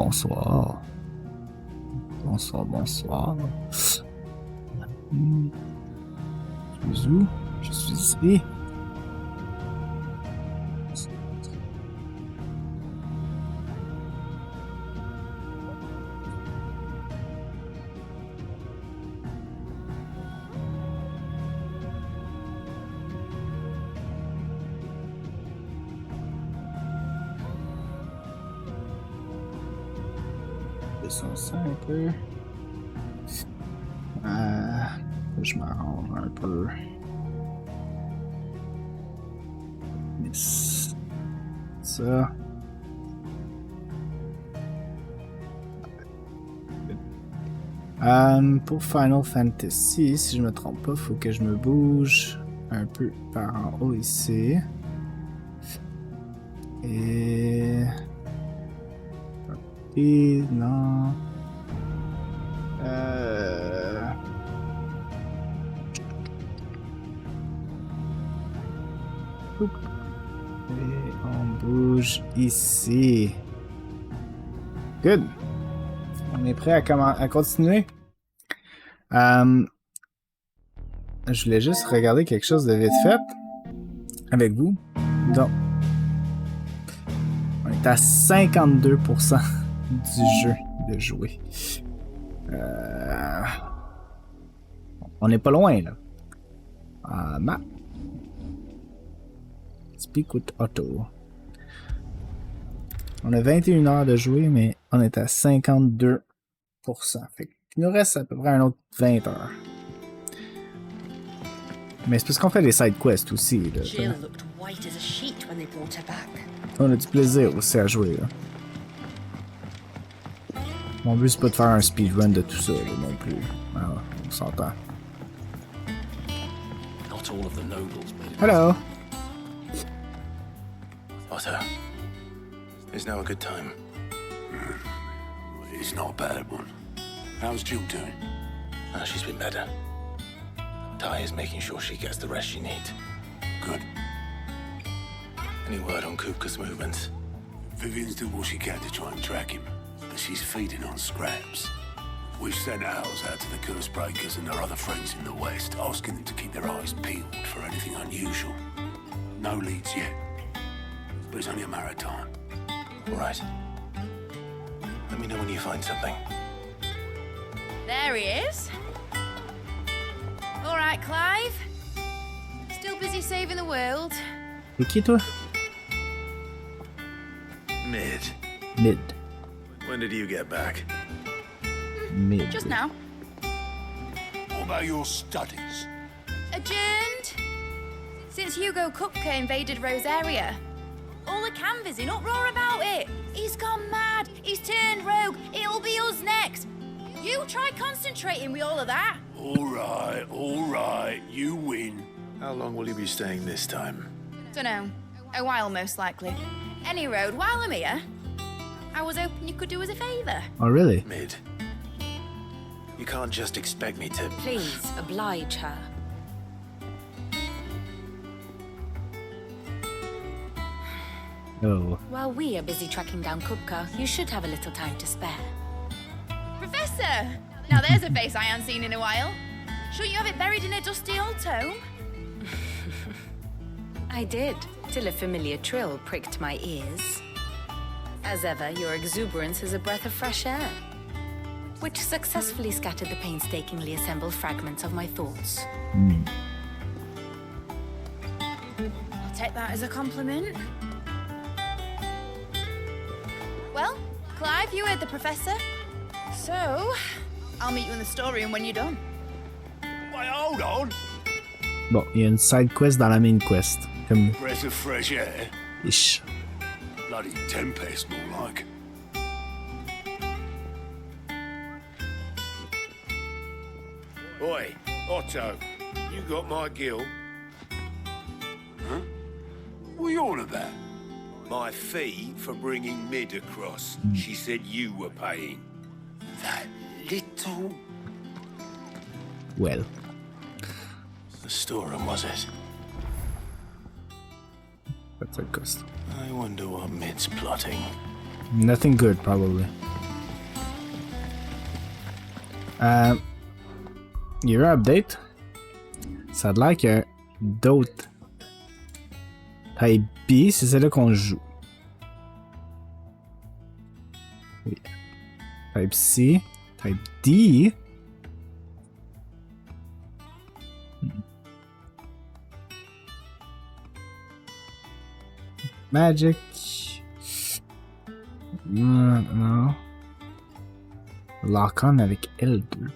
bonsoir. Bonsoir, bonsoir. Je suis où? Je suis ici. Descends ça un peu. Je m'arrange un peu. Yes. Ça. Pour Final Fantasy, si je me trompe pas, faut que je me bouge un peu par en haut ici. Et non. Et on bouge ici. Good. On est prêt à continuer. Je voulais juste regarder quelque chose de vite fait avec vous. Donc, on est à 52% du jeu de jouer. On n'est pas loin là. Map. Speak with Otto. On a 21 heures de jouer, mais on est à 52%. Fait qu'il nous reste à peu près un autre 20 heures. Mais c'est parce qu'on fait des side quests aussi. Là, on a du plaisir aussi à jouer. Là. Mon but c'est pas de faire un speedrun de tout ça là, non plus. Alors, on s'entend. Hello. Otto, is now a good time? It's not a bad one. How's Jill doing? Oh, she's been better. Ty is making sure she gets the rest she needs. Good. Any word on Kupka's movements? Vivian's doing what she can to try and track him, but she's feeding on scraps. We've sent ours out to the curse breakers and their other friends in the west, asking them to keep their eyes peeled for anything unusual. No leads yet, but it's only a matter of time. All right. Let me know when you find something. There he is. All right, Clive. Still busy saving the world. C'est qui toi? Mid. Mid. When did you get back? Mid. Just now. What about your studies? Adjourned. Since Hugo Kupka invaded Rosaria. All the canvas in uproar about it. He's gone mad. He's turned rogue. It'll be us next. You try concentrating with all of that. All right, you win. How long will you be staying this time? Dunno. A while, most likely. Any road, while I'm here, I was hoping you could do us a favour. Oh, really? Mid. You can't just expect me to... Please, oblige her. Oh. While we are busy tracking down Kupka, you should have a little time to spare. Professor! Now there's a face I haven't seen in a while. Shouldn't you have it buried in a dusty old tome? I did, till a familiar trill pricked my ears. As ever, your exuberance is a breath of fresh air, which successfully scattered the painstakingly assembled fragments of my thoughts. I'll take that as a compliment. Well, Clive, you heard the professor. So, I'll meet you in the storeroom when you're done. Wait, hold on. Bon, il y a une side quest dans la main quest. Comme... Breath of fresh air. Ish. Bloody tempest, more like. Oi, Otto, you got my gill? Huh? What are you on about? My fee for bringing Mid across. She said you were paying. That little... Well. The storeroom, was it? That's a cost. I wonder what Mid's plotting. Nothing good, probably. Il y a eu un update. Ça a l'air qu'il y a d'autres. Type B, c'est celle-là qu'on joue. Oui. Type C. Type D. Magic. Non. Lock-on avec L2.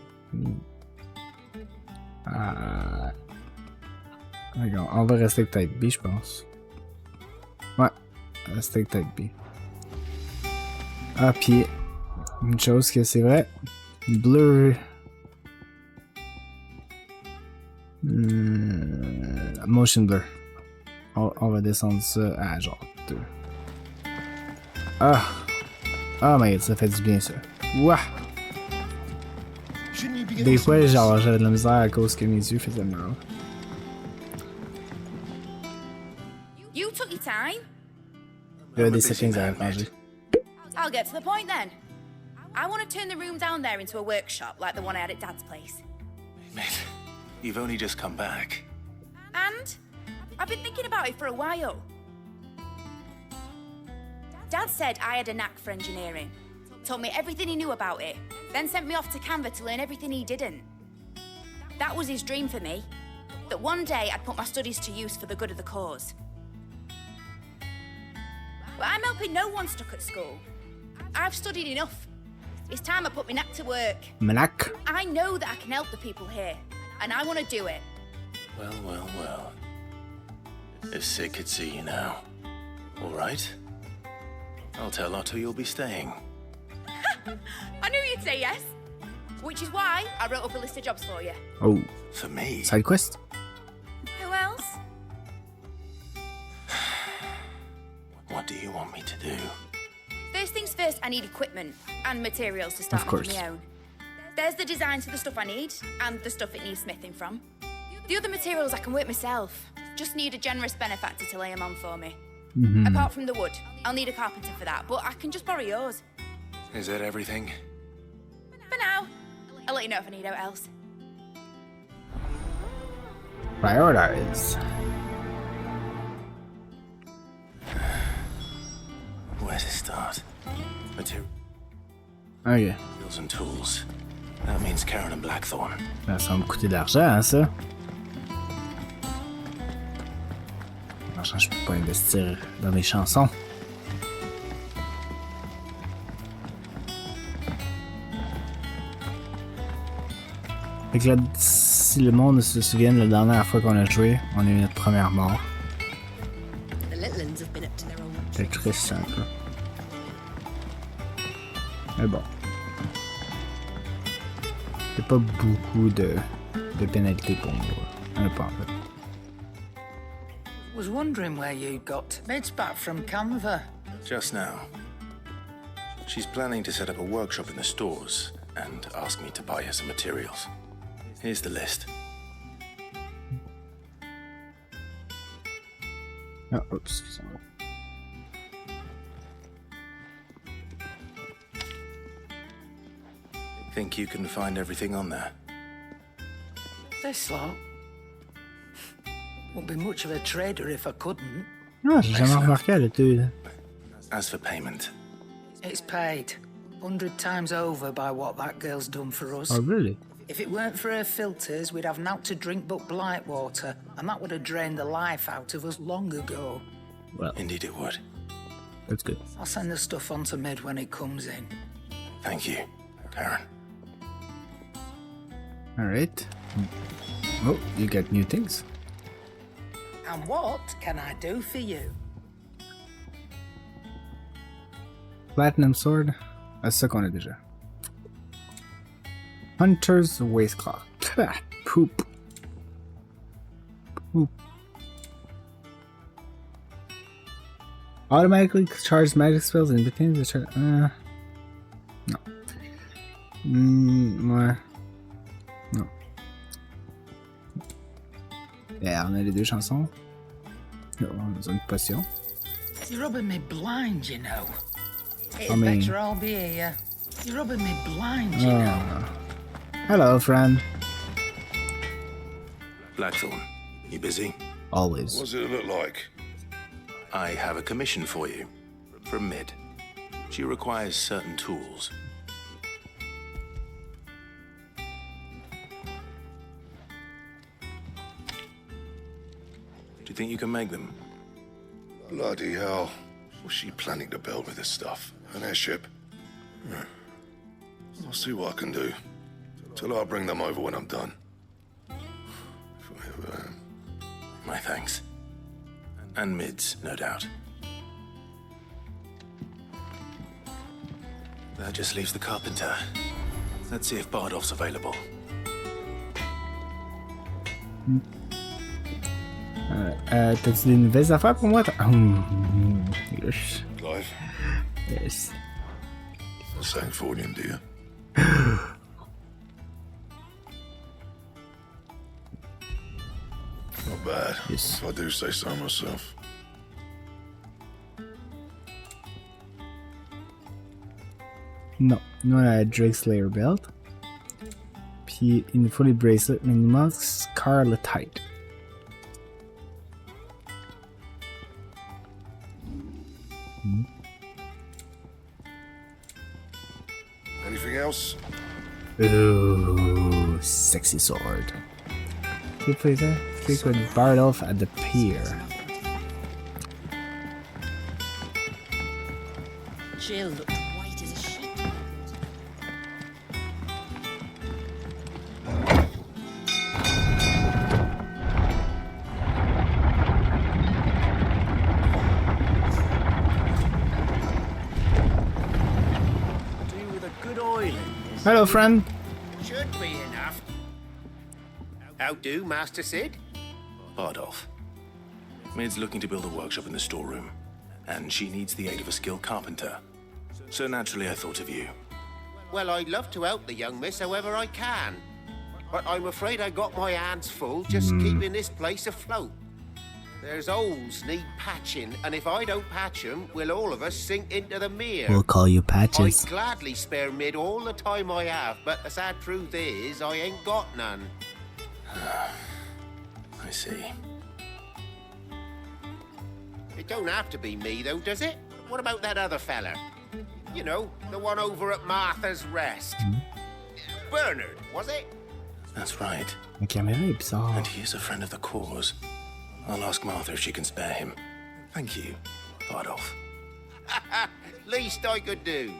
D'accord, on va rester avec Type B, je pense. Ouais, rester avec Type B. Ah, puis une chose que c'est vrai, bleu. Motion blur. On va descendre ça à genre 2. Ah! Oh my god, ça fait du bien ça. Ouah! Des fois, genre, j'avais de la misère à cause que mes yeux faisaient mal. You took your time. Il y a des settings à changer. I'll get to the point then. I want to turn the room down there into a workshop like the one I had at Dad's place. Mate, you've only just come back. And I've been thinking about it for a while. Dad said I had a knack for engineering. Told me everything he knew about it, then sent me off to Canva to learn everything he didn't. That was his dream for me, that one day I'd put my studies to use for the good of the cause. But I'm helping no one stuck at school. I've studied enough. It's time I put my knack to work. Manac. I know that I can help the people here, and I want to do it. Well. If Sid could see you now. All right. I'll tell Otto you'll be staying. I knew you'd say yes. Which is why I wrote up a list of jobs for you. Oh. For me? Side quest? Who else? What do you want me to do? First things first, I need equipment and materials to start making my own. There's the designs for the stuff I need and the stuff it needs smithing from. The other materials I can work myself. Just need a generous benefactor to lay them on for me. Apart from the wood, I'll need a carpenter for that, but I can just borrow yours. Is that everything? For now. I'll let you know if I need out else. Prioritize. Where to start? Materials Ok. and tools. That means Karen and Blackthorn. Ça va me coûter de l'argent, hein, ça. L'argent, je peux pas investir dans mes chansons. Fait que là, si le monde se souvient, la dernière fois qu'on a joué, on a eu notre première mort. C'est triste un peu. Mais bon. C'est pas beaucoup de pénalités pour moi. Un peu en fait. Was wondering where you got. Made's back from Canva. Just now. She's planning to set up a workshop in the stores and ask me to buy her some materials. Here's the list. Oh, excusez-moi. Think you can find everything on there? This lot. Wouldn't be much of a trader if I couldn't. Ah, j'ai jamais remarqué à l'étude. As for payment, It's paid 100 times over by what that girl's done for us. Oh, really? If it weren't for her filters, we'd have naught to drink but blight water, and that would have drained the life out of us long ago. Well, indeed it would. that's good. I'll send the stuff on to Mid when it comes in. Thank you, Karen. Alright. Oh, you got new things. And what can I do for you? Platinum Sword. Ah, c'est ça qu'on a déjà. Hunter's Waistcloth. Pah, poop. Poop. Automatically charge magic spells and between the turn. No. Ouais. Non. Yeah, on a les deux chansons. Oh, on a besoin de potion. You're rubbing me blind, you know. It's I mean- better I'll be here. You're rubbing me blind, you know. Hello, friend. Blackthorn, you busy? Always. What does it look like? I have a commission for you. From Mid. She requires certain tools. Do you think you can make them? Bloody hell. What's she planning to build with this stuff? An airship? I'll see what I can do. Till I'll bring them over when I'm done. If I ever am. My thanks. And Mid's, no doubt. That just leaves the carpenter. Let's see if Bardolph's available. T'as-tu des nouvelles affaires pour moi? Yes. Clive, Yes. Sangfordian, do you? Not bad, Yes. if I do say so myself. Non. Nous, on a la Drake Slayer Belt. Puis, il nous faut les bracelets, mais il nous manque Scarletite. Anything else? Ooh, sexy sword. Good place, eh? Speak with Bardolph at the pier. Jill looked white as a sheet. Do with a good oil in this. Hello, friend. Should be enough. How do, Master Sid? Bardolph. Mid's looking to build a workshop in the storeroom, and she needs the aid of a skilled carpenter. So naturally I thought of you. Well, I'd love to help the young miss however I can. But I'm afraid I got my hands full just keeping this place afloat. There's holes need patching, and if I don't patch them, will all of us sink into the mere. We'll call you I'd Patches. gladly spare Mid all the time I have, but the sad truth is I ain't got none. I see. It don't have to be me, though, does it? What about that other fella? You know, the one over at Martha's Rest. Bernard, was it? That's right. La caméra est bizarre. And he is a friend of the cause. I'll ask Martha if she can spare him. Thank you, Bardolph. Least I could do.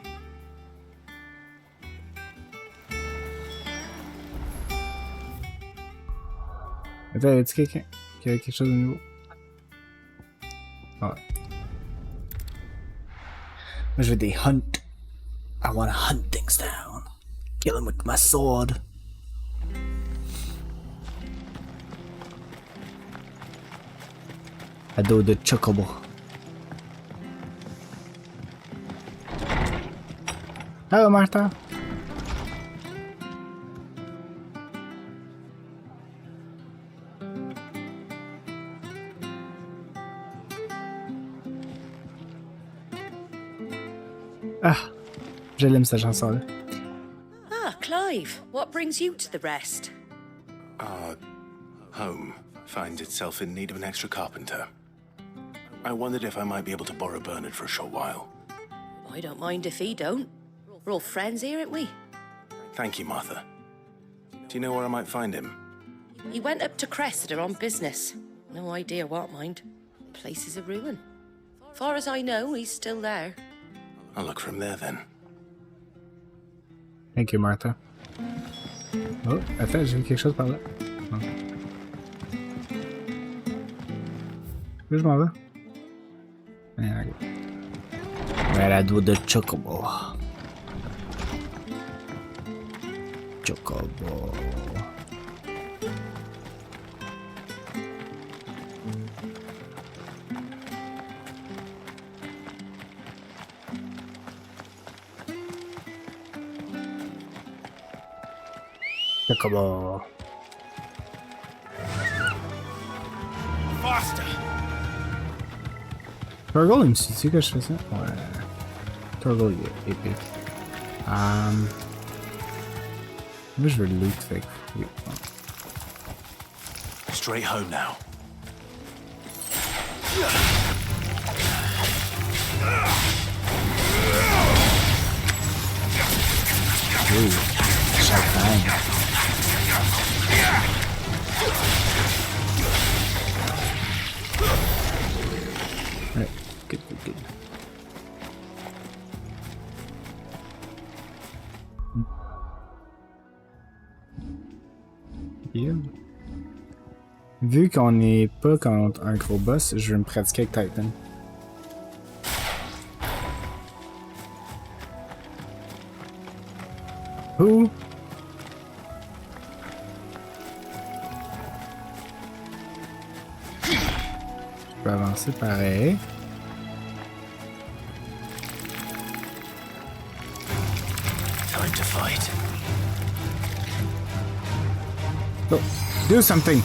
Attends, y a-tu quelqu'un qui a quelque chose de nouveau? Ah. Moi, je veux des hunt. I want to hunt things down. Kill them with my sword. À dos de chocobo. Hello, Martha. Ah, je l'aime cette chanson-là. Ah, Clive, what brings you to the rest? Our home finds itself in need of an extra carpenter. I wondered if I might be able to borrow Bernard for a short while. I don't mind if he don't. We're all friends here, aren't we? Thank you, Martha. Do you know where I might find him? He went up to Cressida on business. No idea what, mind. Place is a ruin. Far as I know, he's still there. I'll look from there then. Thank you, Martha. Oh, attends, j'ai vu quelque chose par là. Oh. Où je m'en vais? Ah, ok. Vers la dos de Chocobo. Chocobo. Chocobo. Faster! Turgle, il me suit que je fais ça? Ouais. Turgle, il est épique. Moi, je veux le loot, fait que oui. Straight home now. Oui, chaque time. Ouais, good. Yeah. Vu qu'on n'est pas contre un gros boss, je vais me pratiquer avec Titan. Ouh! Je peux avancer pareil. Time to fight. Oh, do something!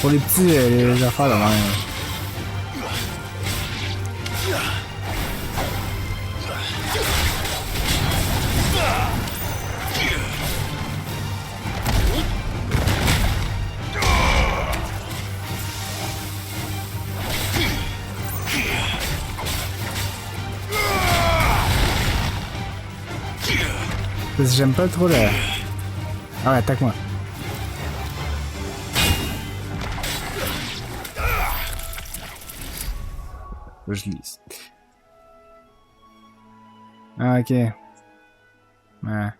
Pour les petits les affaires de même. Parce que j'aime pas trop le... Ah ouais, attaque-moi. Faut que je lise. Ah, ok. Ouais.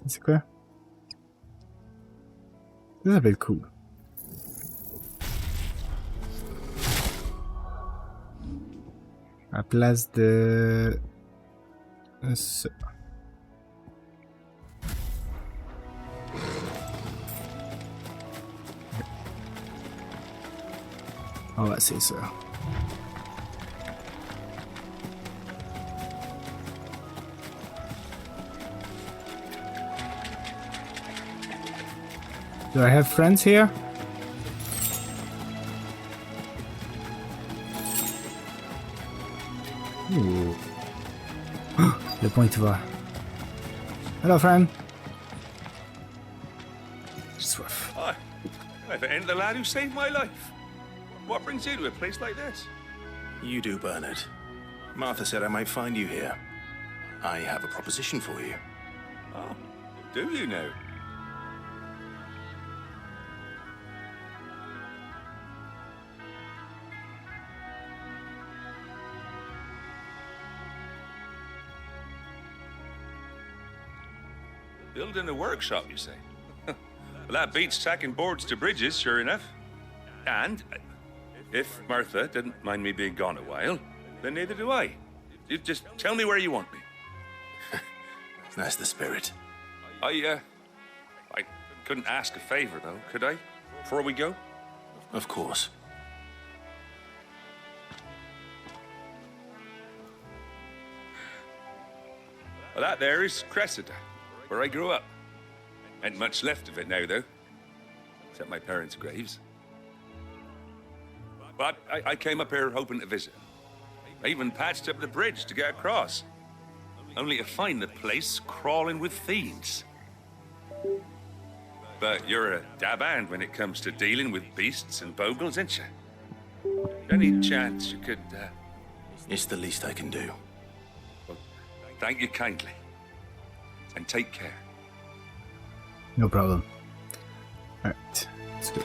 C'est quoi? Ça s'appelle cool. À place de... ça. On va essayer ça. Do I have friends here? Ooh. Le point tu vois. Hello, friend. Swift. Hi. If it ain't the lad who saved my life. What brings you to a place like this? You do, Bernard. Martha said I might find you here. I have a proposition for you. Oh, do you now? Building a workshop, you say? Well, that beats tacking boards to bridges, sure enough. And if Martha didn't mind me being gone a while, then neither do I. You just tell me where you want me. That's the spirit. I couldn't ask a favor, though, could I? Before we go? Of course. Well, that there is Cressida, where I grew up. Ain't much left of it now, though. Except my parents' graves. But I came up here hoping to visit. I even patched up the bridge to get across. Only to find the place crawling with fiends. But you're a dab hand when it comes to dealing with beasts and bogles, ain't you? Any chance you could, It's the least I can do. Well, thank you kindly. And take care. No problem. Alright, let's go.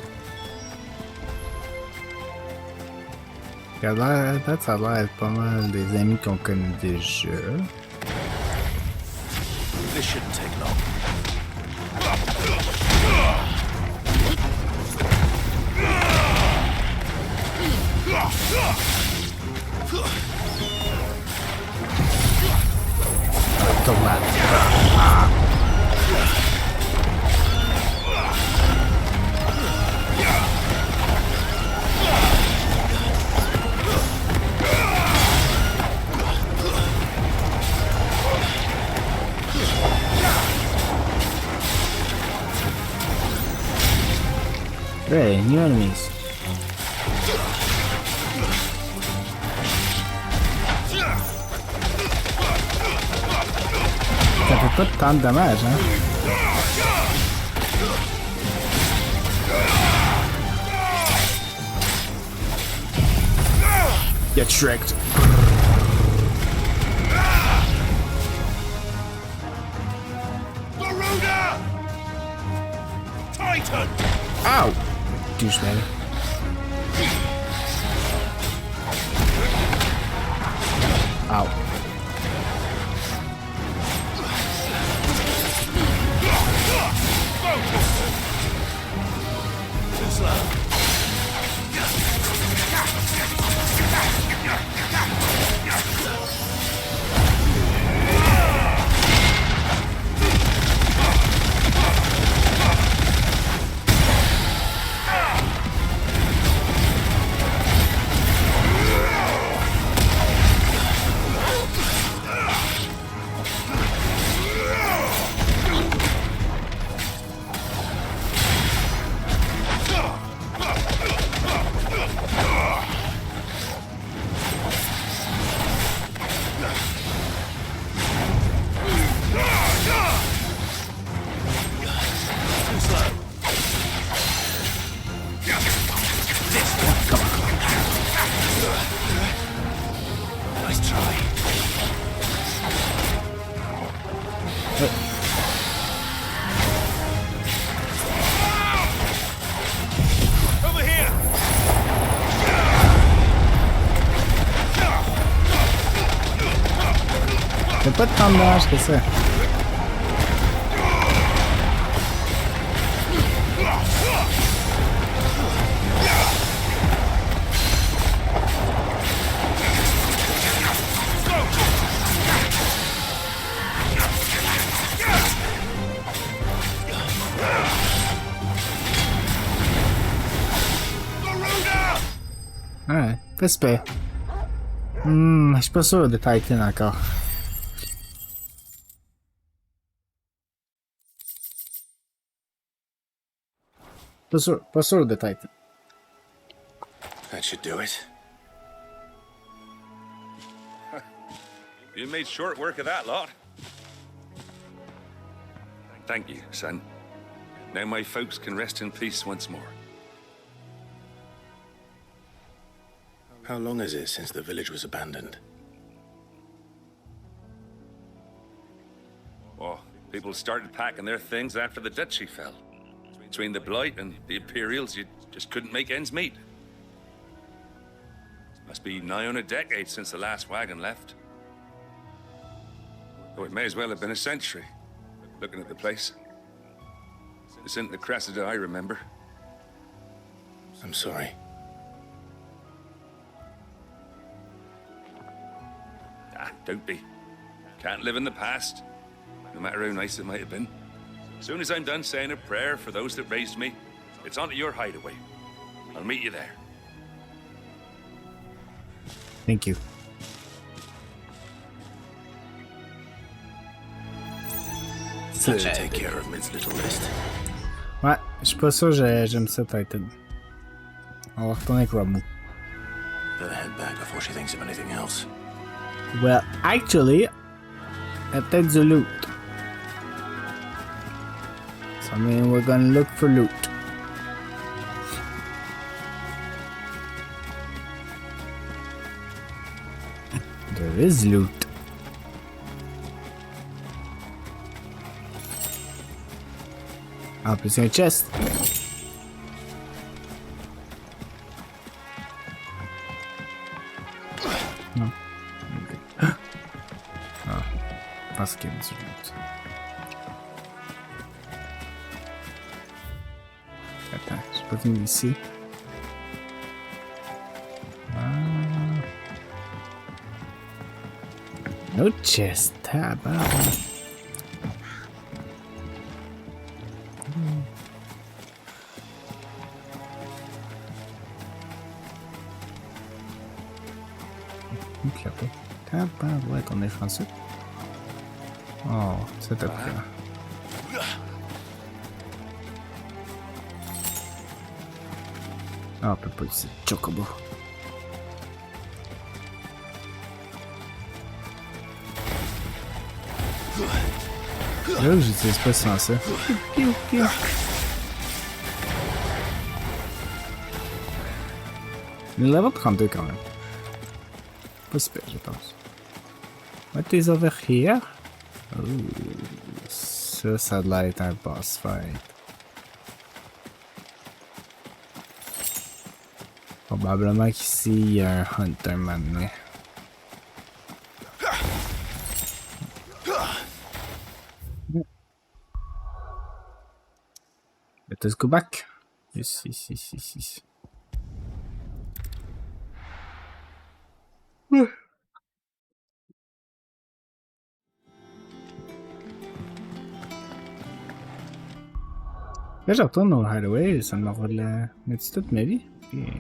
Ça a l'air pas mal des amis qu'on connaît déjà. This shouldn't take long. Tomate. Hey, new enemies. Ça fait pas tant de dommages, hein? Get shreked. Titan! Ow! Douchebag. Ow. Too slow. Nice try. Over here. Y'a pas de temps de dommages que ça. Ouais, respect. Je suis pas sûr de Titan encore. Pas sûr de Titan. That should do it. You made short work of that lot. Thank you, son. Now my folks can rest in peace once more. How long is it since the village was abandoned? Oh, people started packing their things after the duchy fell. Between the Blight and the Imperials, you just couldn't make ends meet. Must be nigh on a decade since the last wagon left. Though it may as well have been a century, looking at the place. This isn't the Cressida I remember. I'm sorry. Don't be. Can't live in the past, no matter how nice it might have been. As soon as I'm done saying a prayer for those that raised me, it's onto your hideaway. I'll meet you there. Thank you. That should take care of Mid's little list. Ouais, je suis pas sûr j'aime ça Titan. On va retourner avec Ramu. Better head back before she thinks of anything else. Well, actually, I take the loot. So I mean, we're gonna look for loot. There is loot. En plus, il y a un chest. Non. Okay. Ah, je pense qu'il y a du loot. Attends, je suis pas venu ici. No chest, tabarnak. Ok, là-bas. Tabarouette, on est français. Oh, c'est après. Ah, on peut pas utiliser Chocobo. Là, j'utilise pas sans ça. Level 32 quand même. Pas super, je pense. What is over here? Oh, ça a l'air d'être un boss fight. Probablement qu'ici, il y a un hunter maintenant. Let's go back. Yes. Là, je retourne au hideaway, ça me roule toute ma vie. Yeah.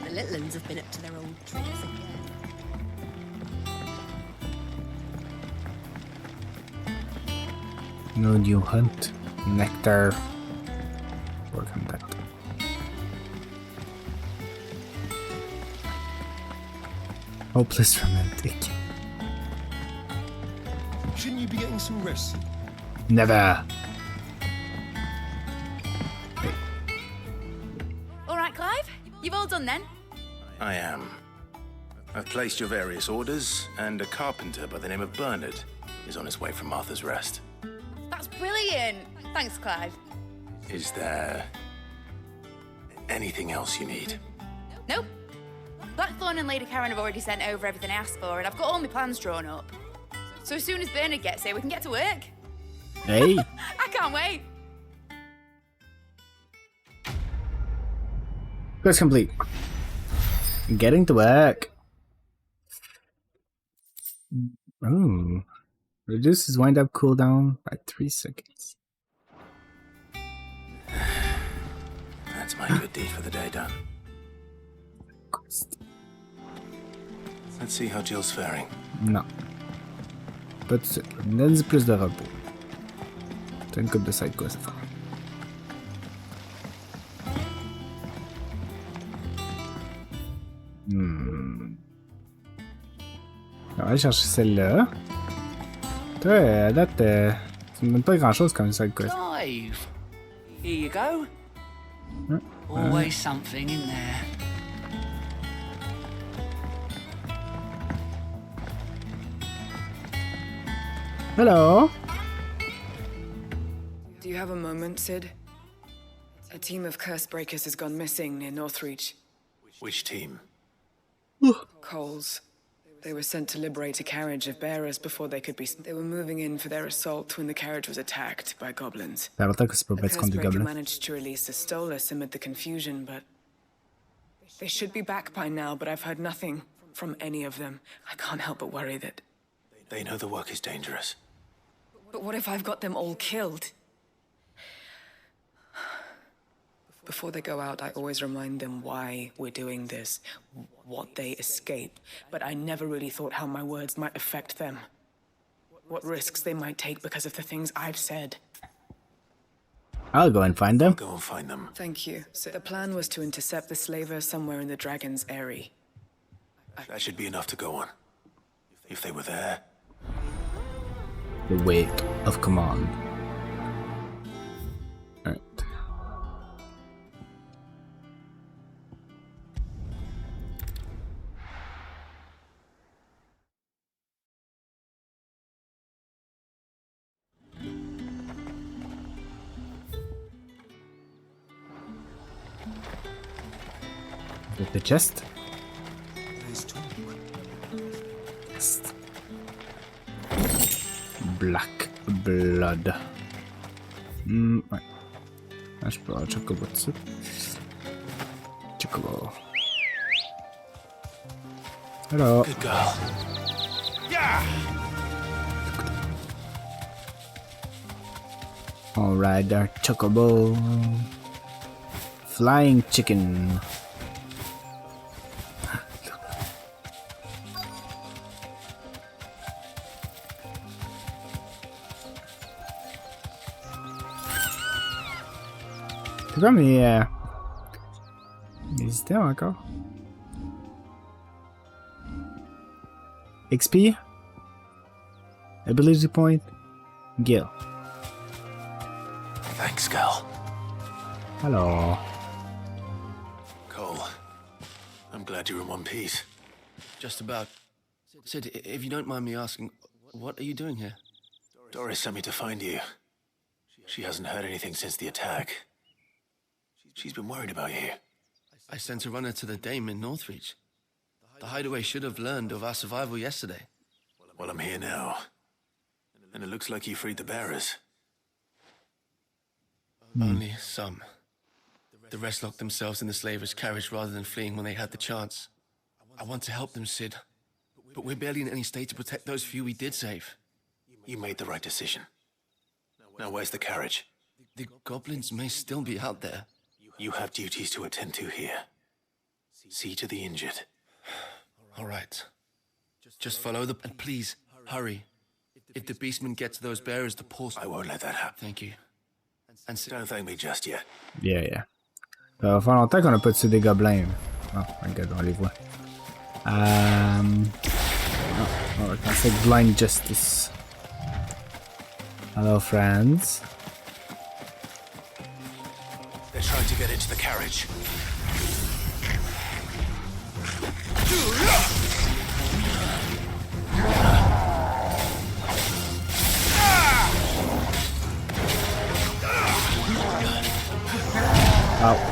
The little ones have been up to their old tricks again. No new hunt. Nectar. Work on that. Hopeless romantic. Shouldn't you be getting some rest? Never. All right, Clive? You've all done then? I am. I've placed your various orders, and a carpenter by the name of Bernard is on his way from Arthur's Rest. That's brilliant. Thanks, Clive. Is there anything else you need? Nope. Blackthorn and Lady Karen have already sent over everything I asked for, and I've got all my plans drawn up. So as soon as Bernard gets here, we can get to work. Hey. I can't wait. Quest complete. Getting to work. Oh. Reduces wind up cooldown by 3 seconds. That's my good deed for the day done. Quest. Let's see how Jill's faring. Non. Pas tout de suite. Donne plus de repos. T'as une coupe de side quest à faire. On va aller chercher celle-là. Toi, à date, tu me donnes pas grand-chose comme side quest. Clive, here you go. Always something in there. Hello. Do you have a moment, Sid? A team of curse breakers has gone missing near Northreach. Which team? Coles. They were sent to liberate a carriage of bearers before they could be... They were moving in for their assault when the carriage was attacked by goblins. Ça longtemps que c'est pas The battre curse contre des breaker gobelins. managed to release a Stolas amid the confusion, but... They should be back by now, but I've heard nothing from any of them. I can't help but worry that... They know the work is dangerous. But what if I've got them all killed? Before they go out, I always remind them why we're doing this, what they escape. But I never really thought how my words might affect them. What risks they might take because of the things I've said. I'll go and find them. Go and find them. Thank you. So the plan was to intercept the slaver somewhere in the Dragon's Eyrie. That should be enough to go on. If they were there. The weight of command. Alright. With the chest. Chest. Black blood. Ouais. Ah, je peux avoir Chocobo dessus. Chocobo. Hello. Good girl. Alright, there, chocobo. Flying chicken. C'est comme les idées encore. XP. Ability point. Gil. Thanks, Gal. Hello. Cole, I'm glad you're in one piece. Just about. Sid, if you don't mind me asking, what are you doing here? Doris sent me to find you. She hasn't heard anything since the attack. She's been worried about you. I sent a runner to the Dame in Northreach. The hideaway should have learned of our survival yesterday. Well, I'm here now. And it looks like you freed the bearers. Only some. The rest locked themselves in the slaver's carriage rather than fleeing when they had the chance. I want to help them, Sid. But we're barely in any state to protect those few we did save. You made the right decision. Now where's the carriage? The goblins may still be out there. You have duties to attend to here. See to the injured. All right. Just follow the... And please, hurry. If the beastmen get to those bearers, the pulse... I won't let that happen. Thank you. And don't thank me just yet. Yeah. Ça va faire longtemps qu'on n'a pas tué des gobelins. Oh, regarde, on les voit. Oh, I can say blind justice. Hello, friends. They're trying to get into the carriage. Oh.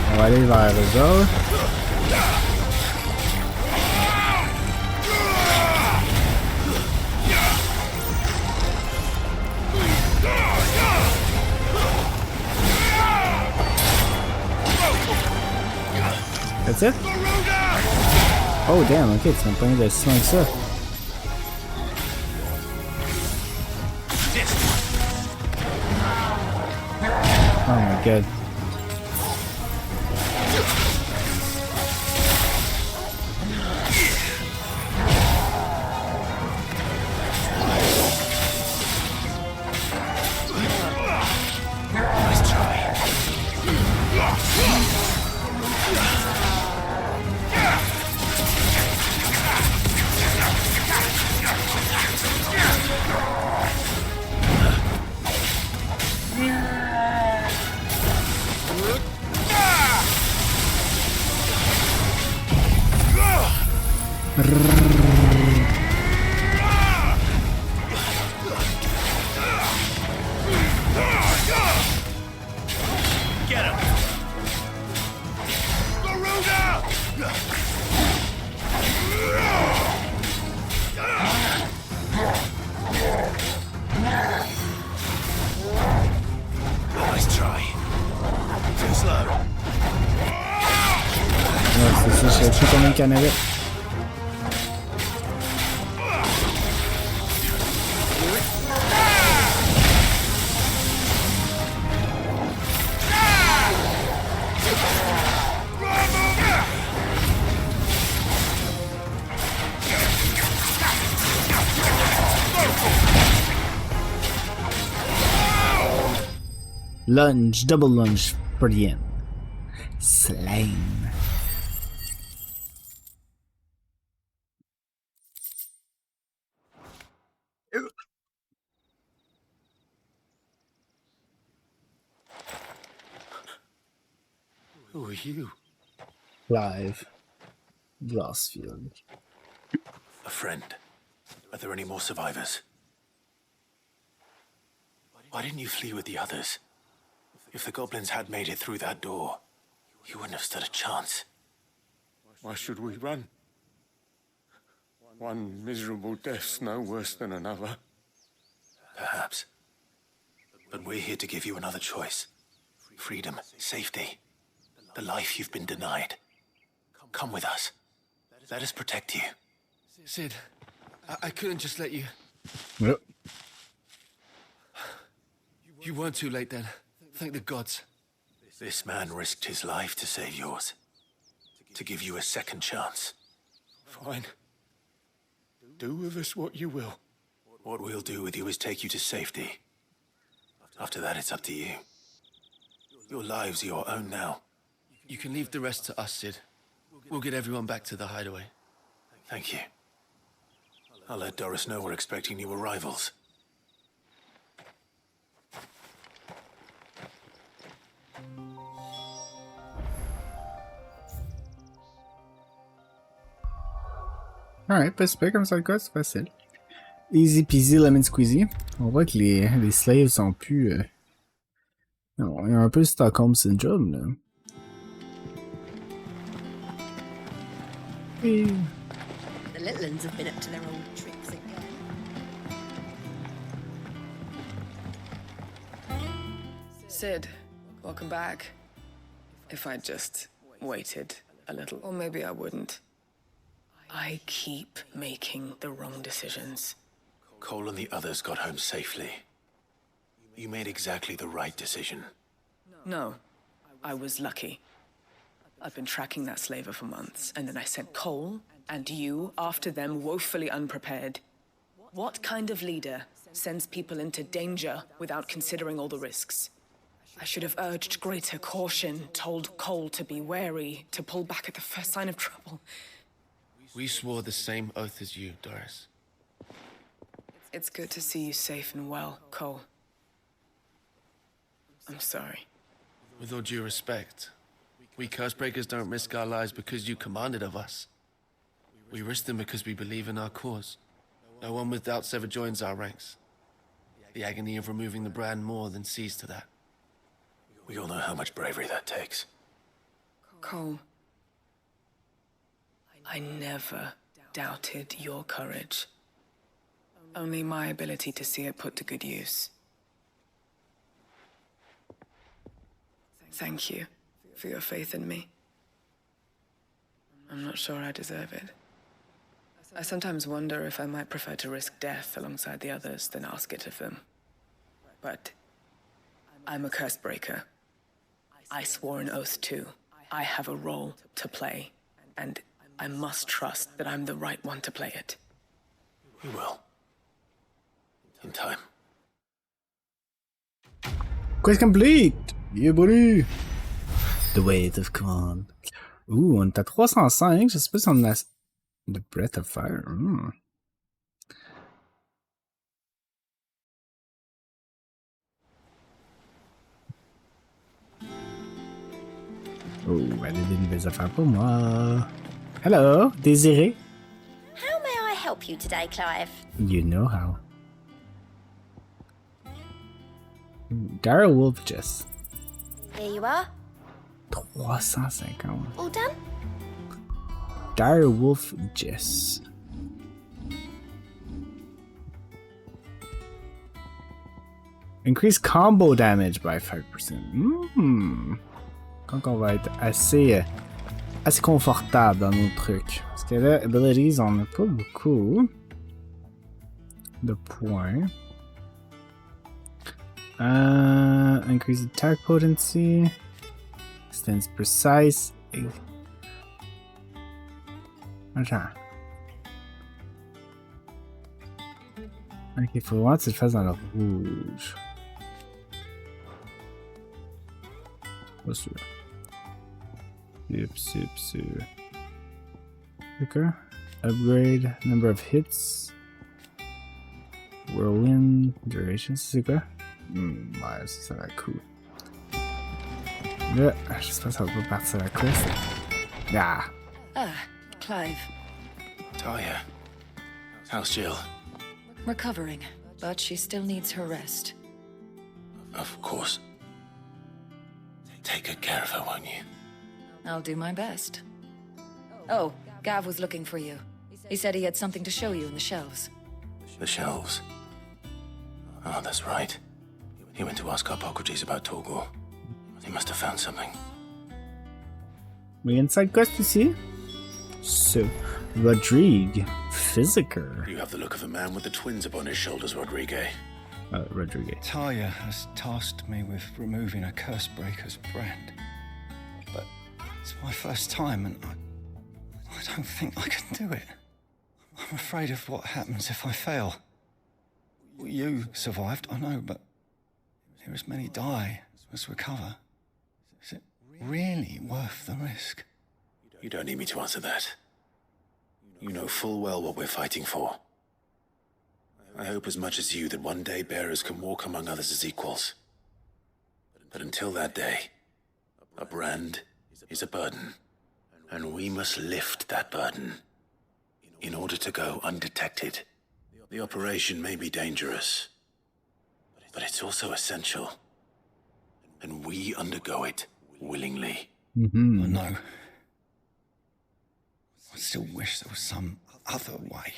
On va aller vers eux autres. That's it? Oh damn, ok, tu m'as pas mis de si loin que ça. Oh my god. Get him! Nice try. Too slow. Ouais, c'est ça, je sais plus combien il y en avait. Lunge, double lunge for the end. Slain. Who are you? Clive. Glassfield. A friend. Are there any more survivors? Why didn't you flee with the others? If the goblins had made it through that door, You wouldn't have stood a chance. Why should we run? One miserable death's no worse than another. Perhaps. But we're here to give you another choice. Freedom, safety, the life you've been denied. Come with us. Let us protect you. Sid, I couldn't just let you... Yep. You weren't too late then. Thank the gods. This man risked his life to save yours. To give you a second chance. Fine. Do with us what you will. What we'll do with you is take you to safety. After that, it's up to you. Your lives are your own now. You can leave the rest to us, Sid. We'll get everyone back to the hideaway. Thank you. I'll let Doris know we're expecting new arrivals. Alright, pas super comme ça le cas, c'est facile. Easy peasy lemon squeezy. On voit que les slaves sont plus... Non, il y a un peu le Stockholm Syndrome, là. Et... The little ones have been up to their old tricks again. Sid, welcome back. If I'd just waited a little, or maybe I wouldn't. I keep making the wrong decisions. Cole and the others got home safely. You made exactly the right decision. No, I was lucky. I've been tracking that slaver for months, and then I sent Cole and you after them woefully unprepared. What kind of leader sends people into danger without considering all the risks? I should have urged greater caution, told Cole to be wary, to pull back at the first sign of trouble. We swore the same oath as you, Doris. It's good to see you safe and well, Cole. I'm sorry. With all due respect, we Cursebreakers don't risk our lives because you commanded of us. We risk them because we believe in our cause. No one with doubts ever joins our ranks. The agony of removing the brand more than sees to that. We all know how much bravery that takes. Cole, I never doubted your courage. Only my ability to see it put to good use. Thank you for your faith in me. I'm not sure I deserve it. I sometimes wonder if I might prefer to risk death alongside the others than ask it of them. But I'm a Cursebreaker. I swore an oath too. I have a role to play, and I must trust that I'm the right one to play it. We will. In time. Quest complete! Yeah, buddy! The weight of command. Ouh, on est à 305. Je sais pas si on a... The Breath of Fire. Oh, elle a des nouvelles affaires pour moi. Hello, Désiré. How may I help you today, Clive? You know how. Dara Wolf Jess. Here you are. 350. All done? Dire Wolf Jess. Increase combo damage by 5%. Quand on va être assez confortable dans nos trucs. Parce que là, abilities, on n'a pas beaucoup de points. Increase attack potency. Extends precise. Attends. Ok, il faut vraiment que tu le fasses dans le rouge. Pas sûr. Sûr. D'accord. Upgrade number of hits. Whirlwind duration, c'est quoi? Ouais, ça va être cool. Là, j'espère que ça va pas partir à la quest. Ah! Clive. Talia. How's Jill? Recovering, but she still needs her rest. Of course. Take good care of her, won't you? I'll do my best. Oh, Gav was looking for you. He said he had something to show you in the shelves. The shelves. Oh, that's right. He went to ask Hippocrates about Torgor. He must have found something. We inside quest ici? So, Rodrigue, Physiker. You have the look of a man with the twins upon his shoulders, Rodrigue. Rodrigue. Talia has tasked me with removing a Cursebreaker's brand. But it's my first time and I don't think I can do it. I'm afraid of what happens if I fail. You survived, I know, but here as many die as recover. Is it really worth the risk? You don't need me to answer that. You know full well what we're fighting for. I hope as much as you that one day bearers can walk among others as equals. But until that day, a brand is a burden, and we must lift that burden in order to go undetected. The operation may be dangerous, but it's also essential, and we undergo it willingly. I know. I still wish there was some other way.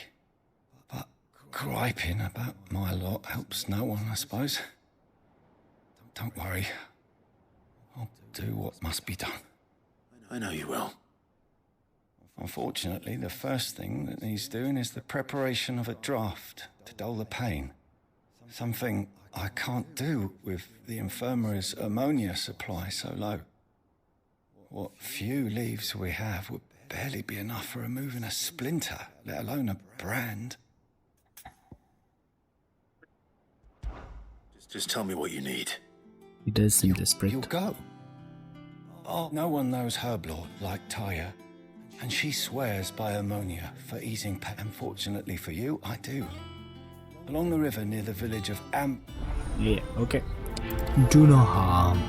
But griping about my lot helps no one, I suppose. Don't worry. I'll do what must be done. I know you will. Unfortunately, the first thing that needs doing is the preparation of a draft to dull the pain. Something I can't do with the infirmary's ammonia supply so low. What few leaves we have would barely be enough for removing a splinter, let alone a brand. Just tell me what you need. He does seem desperate. You'll go. Oh, no one knows Herblord like Taya, and she swears by ammonia for easing pain. Unfortunately for you, I do. Along the river near the village of Yeah, okay. Do no harm.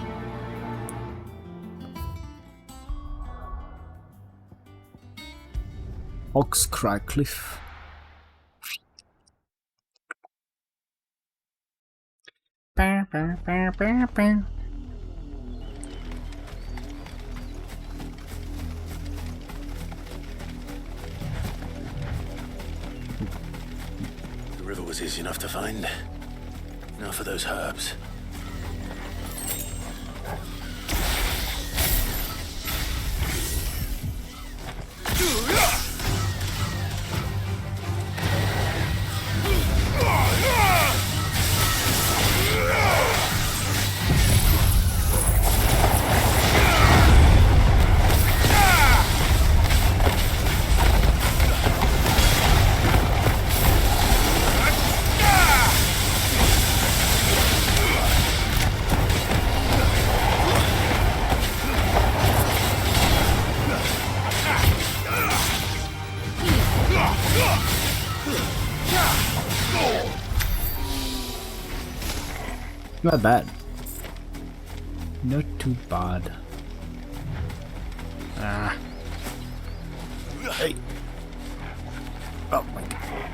Oxcry Cliff. Bah, bah, bah, bah, bah. The river was easy enough to find. Now for those herbs. Not bad. Not too bad. Ah. Hey. Oh my god.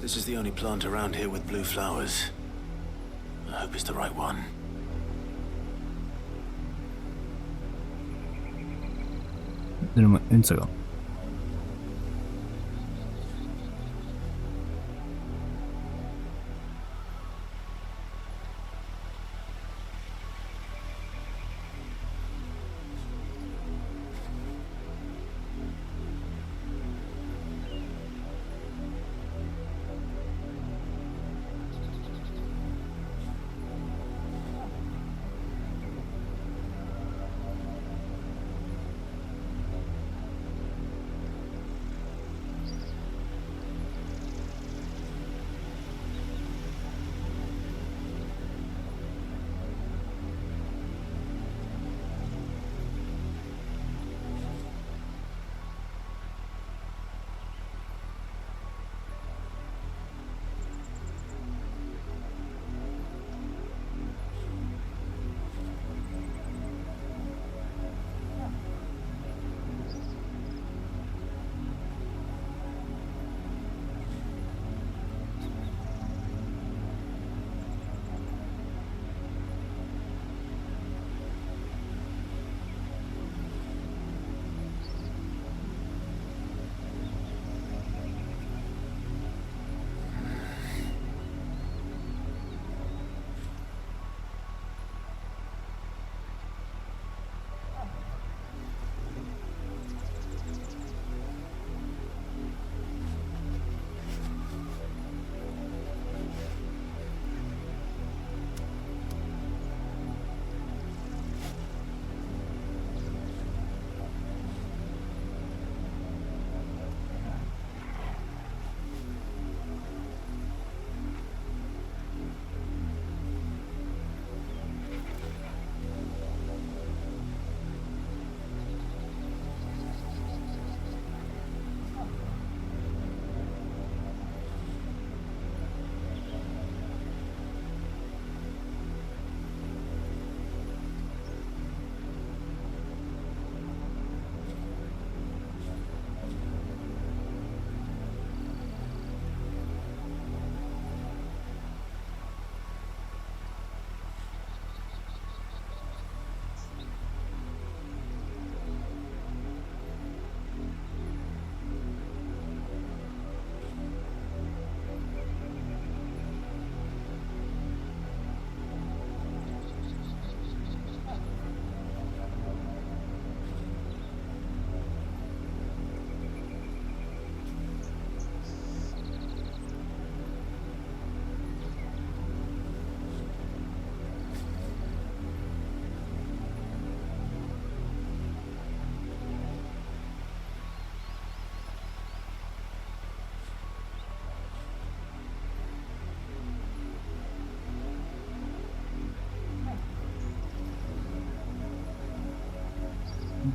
This is the only plant around here with blue flowers. I hope it's the right one. Donne-moi une seconde.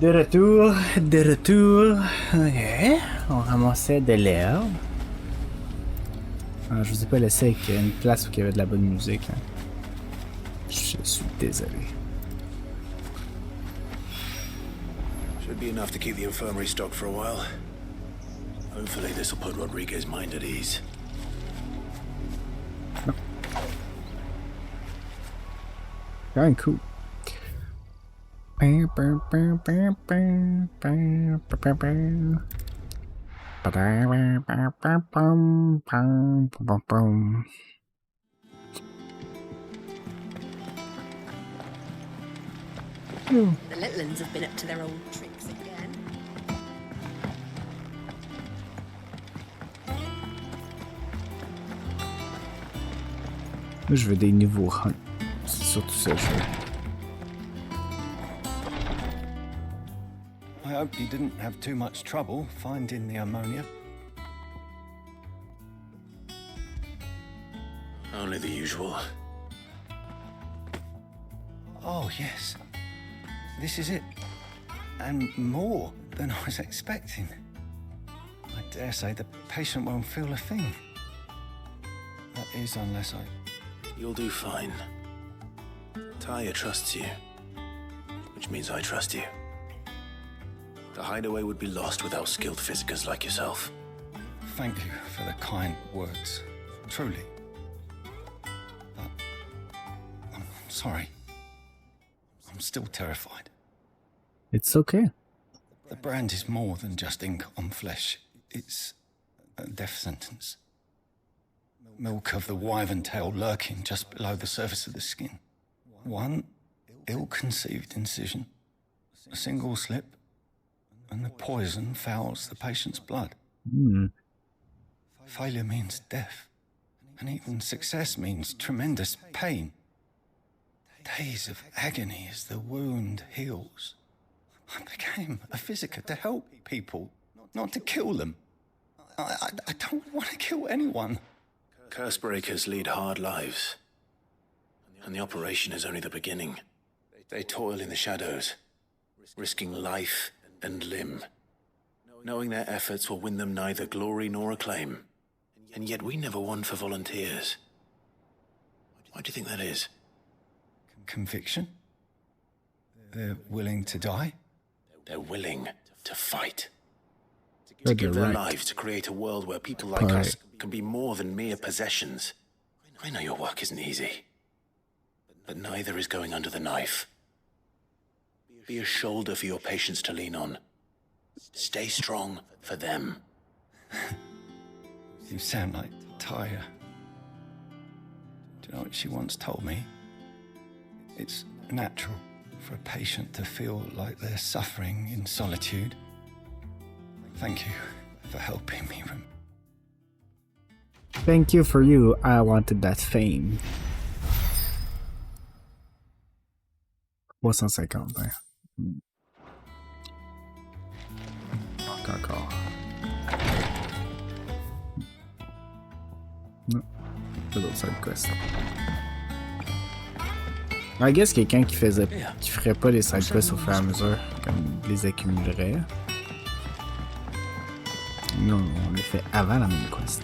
De retour, de retour. Ok. On ramassait de l'herbe. Ah, je vous ai pas laissé avec une place où il y avait de la bonne musique. Hein. Je suis désolé. Should be enough to keep the infirmary stocked for a while. Hopefully this will put Rodriguez's mind at ease. Quand même cool. The little ones have been up to their old tricks again. Moi, je veux des nouveaux hunts. C'est surtout ça, je veux. I hope you didn't have too much trouble finding the ammonia. Only the usual. Oh, yes. This is it. And more than I was expecting. I dare say the patient won't feel a thing. That is, unless I... You'll do fine. Talia trusts you, which means I trust you. The hideaway would be lost without skilled physicers like yourself. Thank you for the kind words. Truly. But I'm sorry. I'm still terrified. It's okay. The brand is more than just ink on flesh. It's a death sentence. Milk of the wyvern tail lurking just below the surface of the skin. One ill-conceived incision, a single slip, and the poison fouls the patient's blood. Failure means death, and even success means tremendous pain. Days of agony as the wound heals. I became a physiker to help people, not to kill them. I don't want to kill anyone. Cursebreakers lead hard lives, and the operation is only the beginning. They toil in the shadows, risking life and limb, knowing their efforts will win them neither glory nor acclaim. And yet we never won for volunteers. Why do you think that is? Conviction? They're willing to die? They're willing to fight. But To give they're their right. lives to create a world where people like us can be more than mere possessions. I know your work isn't easy, but neither is going under the knife. Be a shoulder for your patients to lean on. Stay strong for them. You sound like Tyre. Do you know what she once told me? It's natural for a patient to feel like they're suffering in solitude. Thank you for helping me. Thank you for you. I wanted that fame. 350, hein. Encore. Non. Pas d'autres side quests. I guess quelqu'un qui ferait pas les side quests au fur et à mesure, comme les accumulerait. Non, on les fait avant la main quest.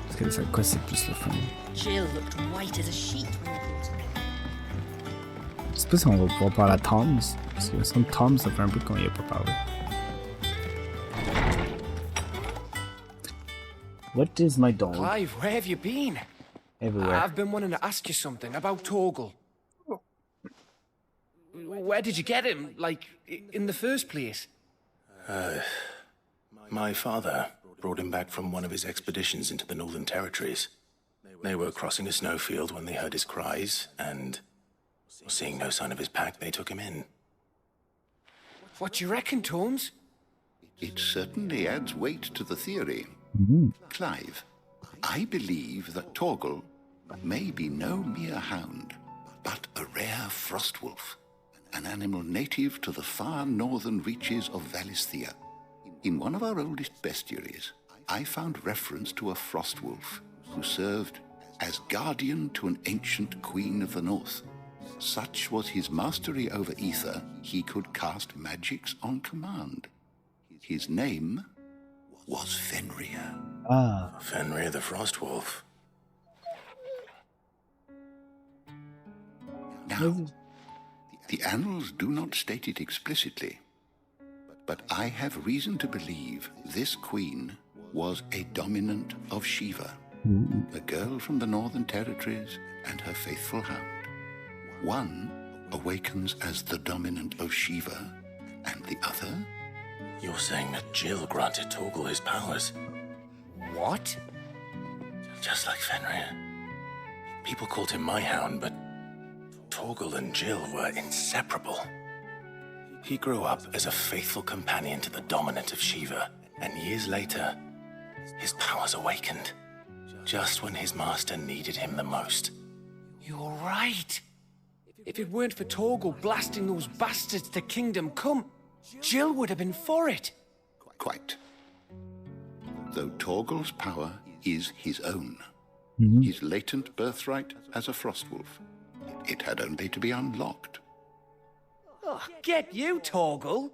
Parce que les side quests c'est plus le fun. Jill looked white as a sheet when we brought her. Je sais pas si on va pouvoir parler à Tom's. Parce que ça, Tom, ça fait un bout qu'on y a pas parlé. What is my dog? Clive, where have you been? Everywhere. I've been wanting to ask you something about Torgal. Where did you get him? Like, in the first place? My father brought him back from one of his expeditions into the Northern Territories. They were crossing a snowfield when they heard his cries, and seeing no sign of his pack, they took him in. What do you reckon, Tomes? It certainly adds weight to the theory. Clive, I believe that Torgal may be no mere hound, but a rare frostwolf, an animal native to the far northern reaches of Valisthea. In one of our oldest bestiaries, I found reference to a frostwolf who served as guardian to an ancient queen of the north. Such was his mastery over ether, he could cast magics on command. His name was Fenrir. Ah. Fenrir the Frostwolf. Now, the annals do not state it explicitly, but I have reason to believe this queen was a dominant of Shiva, a girl from the Northern Territories and her faithful hound. One awakens as the dominant of Shiva, and the other? You're saying that Jill granted Torgal his powers? What? Just like Fenrir. People called him my hound, but Torgal and Jill were inseparable. He grew up as a faithful companion to the dominant of Shiva, and years later, his powers awakened, just when his master needed him the most. You're right. If it weren't for Torgal blasting those bastards to Kingdom Come, Jill would have been for it. Quite. Though Torgal's power is his own, his latent birthright as a Frostwolf. It had only to be unlocked. Oh, get you, Torgal.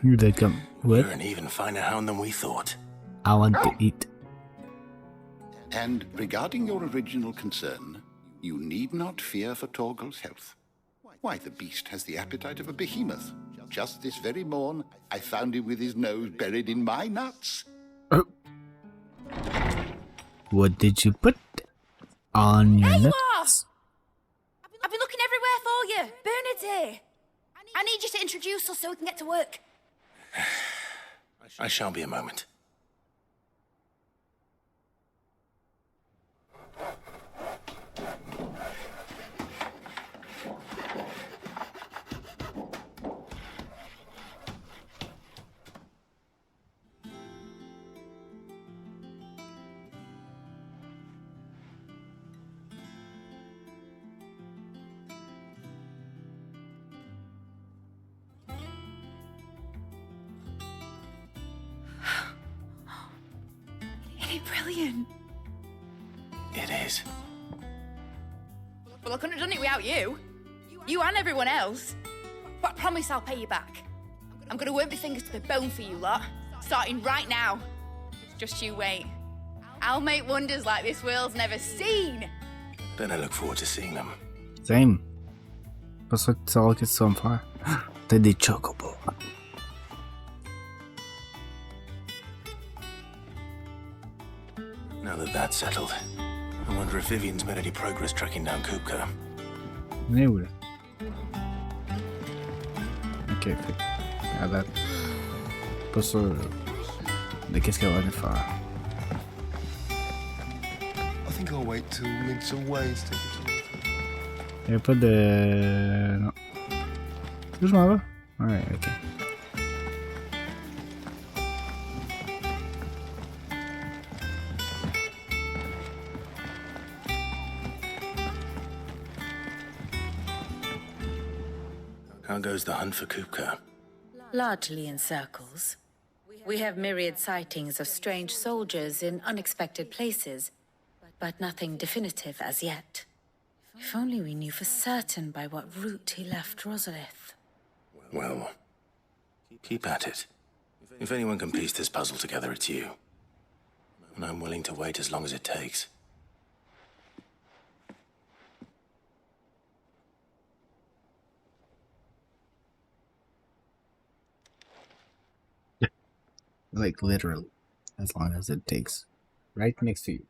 You did come. What? You're an even finer hound than we thought. I want to eat. And regarding your original concern, you need not fear for Torgal's health. Why, the beast has the appetite of a behemoth. Just this very morn, I found him with his nose buried in my nuts. What did you put on your There you nuts? are! I've been looking everywhere for you. Bernard's here. I need you to introduce us so we can get to work. I shall be a moment. Isn't it brilliant? It is. Well, I couldn't have done it without you. You and everyone else. But I promise I'll pay you back. I'm gonna work my fingers to the bone for you lot, starting right now. Just you wait. I'll make wonders like this world's never seen. Then I look forward to seeing them. Same. Pas sûr que tu sauras qu'est-ce que tu vas me faire. T'as des chocobos. Now that that's settled, I wonder if Vivian's made any progress tracking down Kupka. Mais où là? Ok, fait. À date. Pas sûr de qu'est-ce qu'elle va aller faire. I think I'll wait till Mid's away to take it to Y'a pas de. Non. Où je m'en vais? Ouais, ok. How goes the hunt for Kupka? Largely in circles. We have myriad sightings of strange soldiers in unexpected places, but nothing definitive as yet. If only we knew for certain by what route he left Rosalith. Well, keep at it. If anyone can piece this puzzle together, it's you. And I'm willing to wait as long as it takes. Like literally, as long as it takes. Right next to you.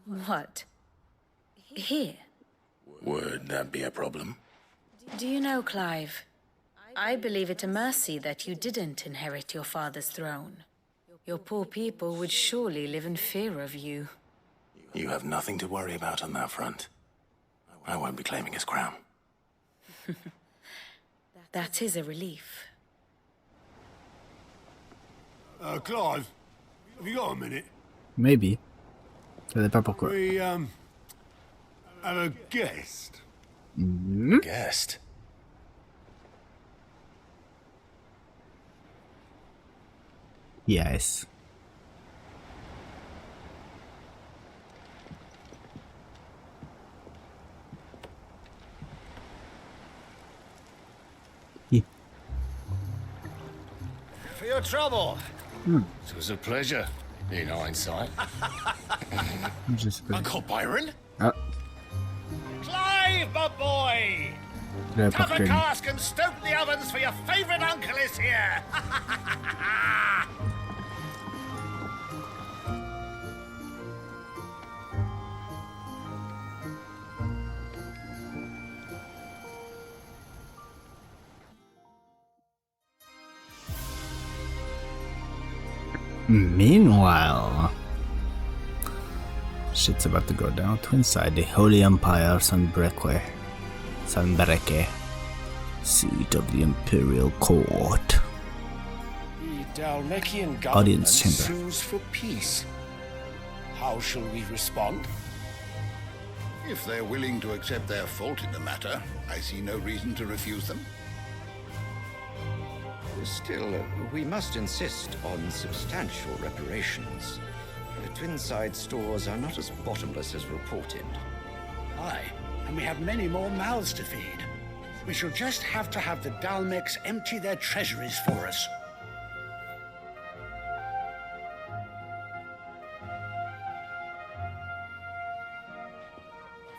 What? Here? Would that be a problem? Do you know, Clive? I believe it a mercy that you didn't inherit your father's throne. Your poor people would surely live in fear of you. You have nothing to worry about on that front. I won't be claiming his crown. That is a relief. Clive, have you got a minute? Maybe. Ça dépend pourquoi. We, have a guest. Guest? Yes. your trouble. It was a pleasure, in hindsight. Uncle Byron? Ah, Clive, my boy! je l'avais pas Tap a reconnu. cask and stoke the ovens for your favorite uncle is here! Meanwhile, shit's about to go down to inside the Holy Empire Sanbreke, seat of the Imperial Court. The Dalmekian Audience government chamber. sues for peace. How shall we respond? If they're willing to accept their fault in the matter, I see no reason to refuse them. Still, we must insist on substantial reparations. The Twinside stores are not as bottomless as reported. Aye, and we have many more mouths to feed. We shall just have to have the Dalmecs empty their treasuries for us.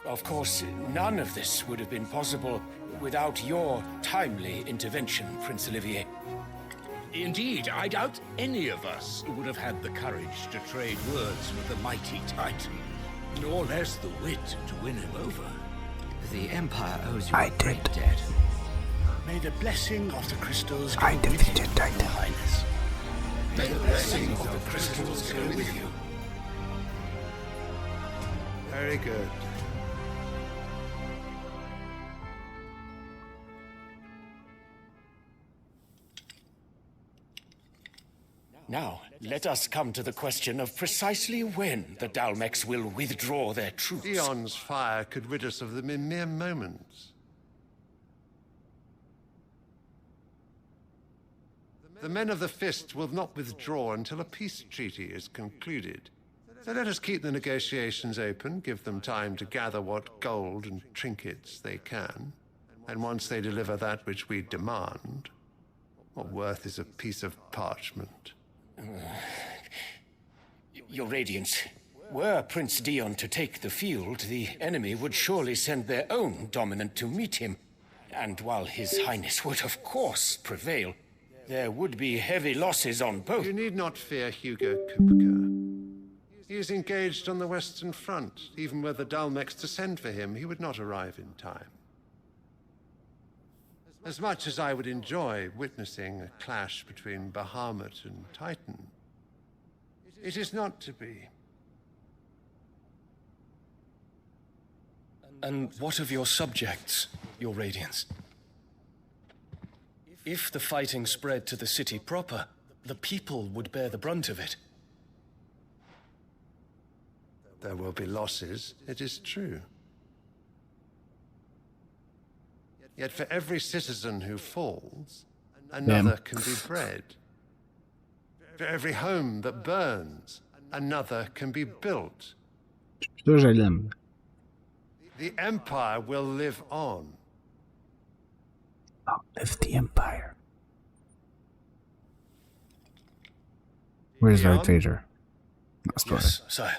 Of course, none of this would have been possible without your timely intervention, Prince Olivier. Indeed, I doubt any of us would have had the courage to trade words with the mighty Titan, nor less the wit to win him over. The Empire owes you I a great did. debt. May the blessing of the crystals go I with you, defeated Your Titan. Highness. May the blessing of the crystals go with you. Very good. Now, let us come to the question of precisely when the Dalmecs will withdraw their troops. Dion's fire could rid us of them in mere moments. The men of the Fist will not withdraw until a peace treaty is concluded. So let us keep the negotiations open, give them time to gather what gold and trinkets they can. And once they deliver that which we demand, what worth is a piece of parchment? Your Radiance, were Prince Dion to take the field, the enemy would surely send their own dominant to meet him. And while His Highness would of course prevail, there would be heavy losses on both. You need not fear Hugo Kupka. He is engaged on the Western Front. Even were the Dalmecs to send for him, he would not arrive in time. As much as I would enjoy witnessing a clash between Bahamut and Titan, it is not to be. And what of your subjects, Your Radiance? If the fighting spread to the city proper, the people would bear the brunt of it. There will be losses, it is true. Yet for every citizen who falls, another can be bred. For every home that burns, another can be built. Ça, je l'aime. The Empire will live on. Uplift the Empire. Where's Darth Vader? Yes, sire.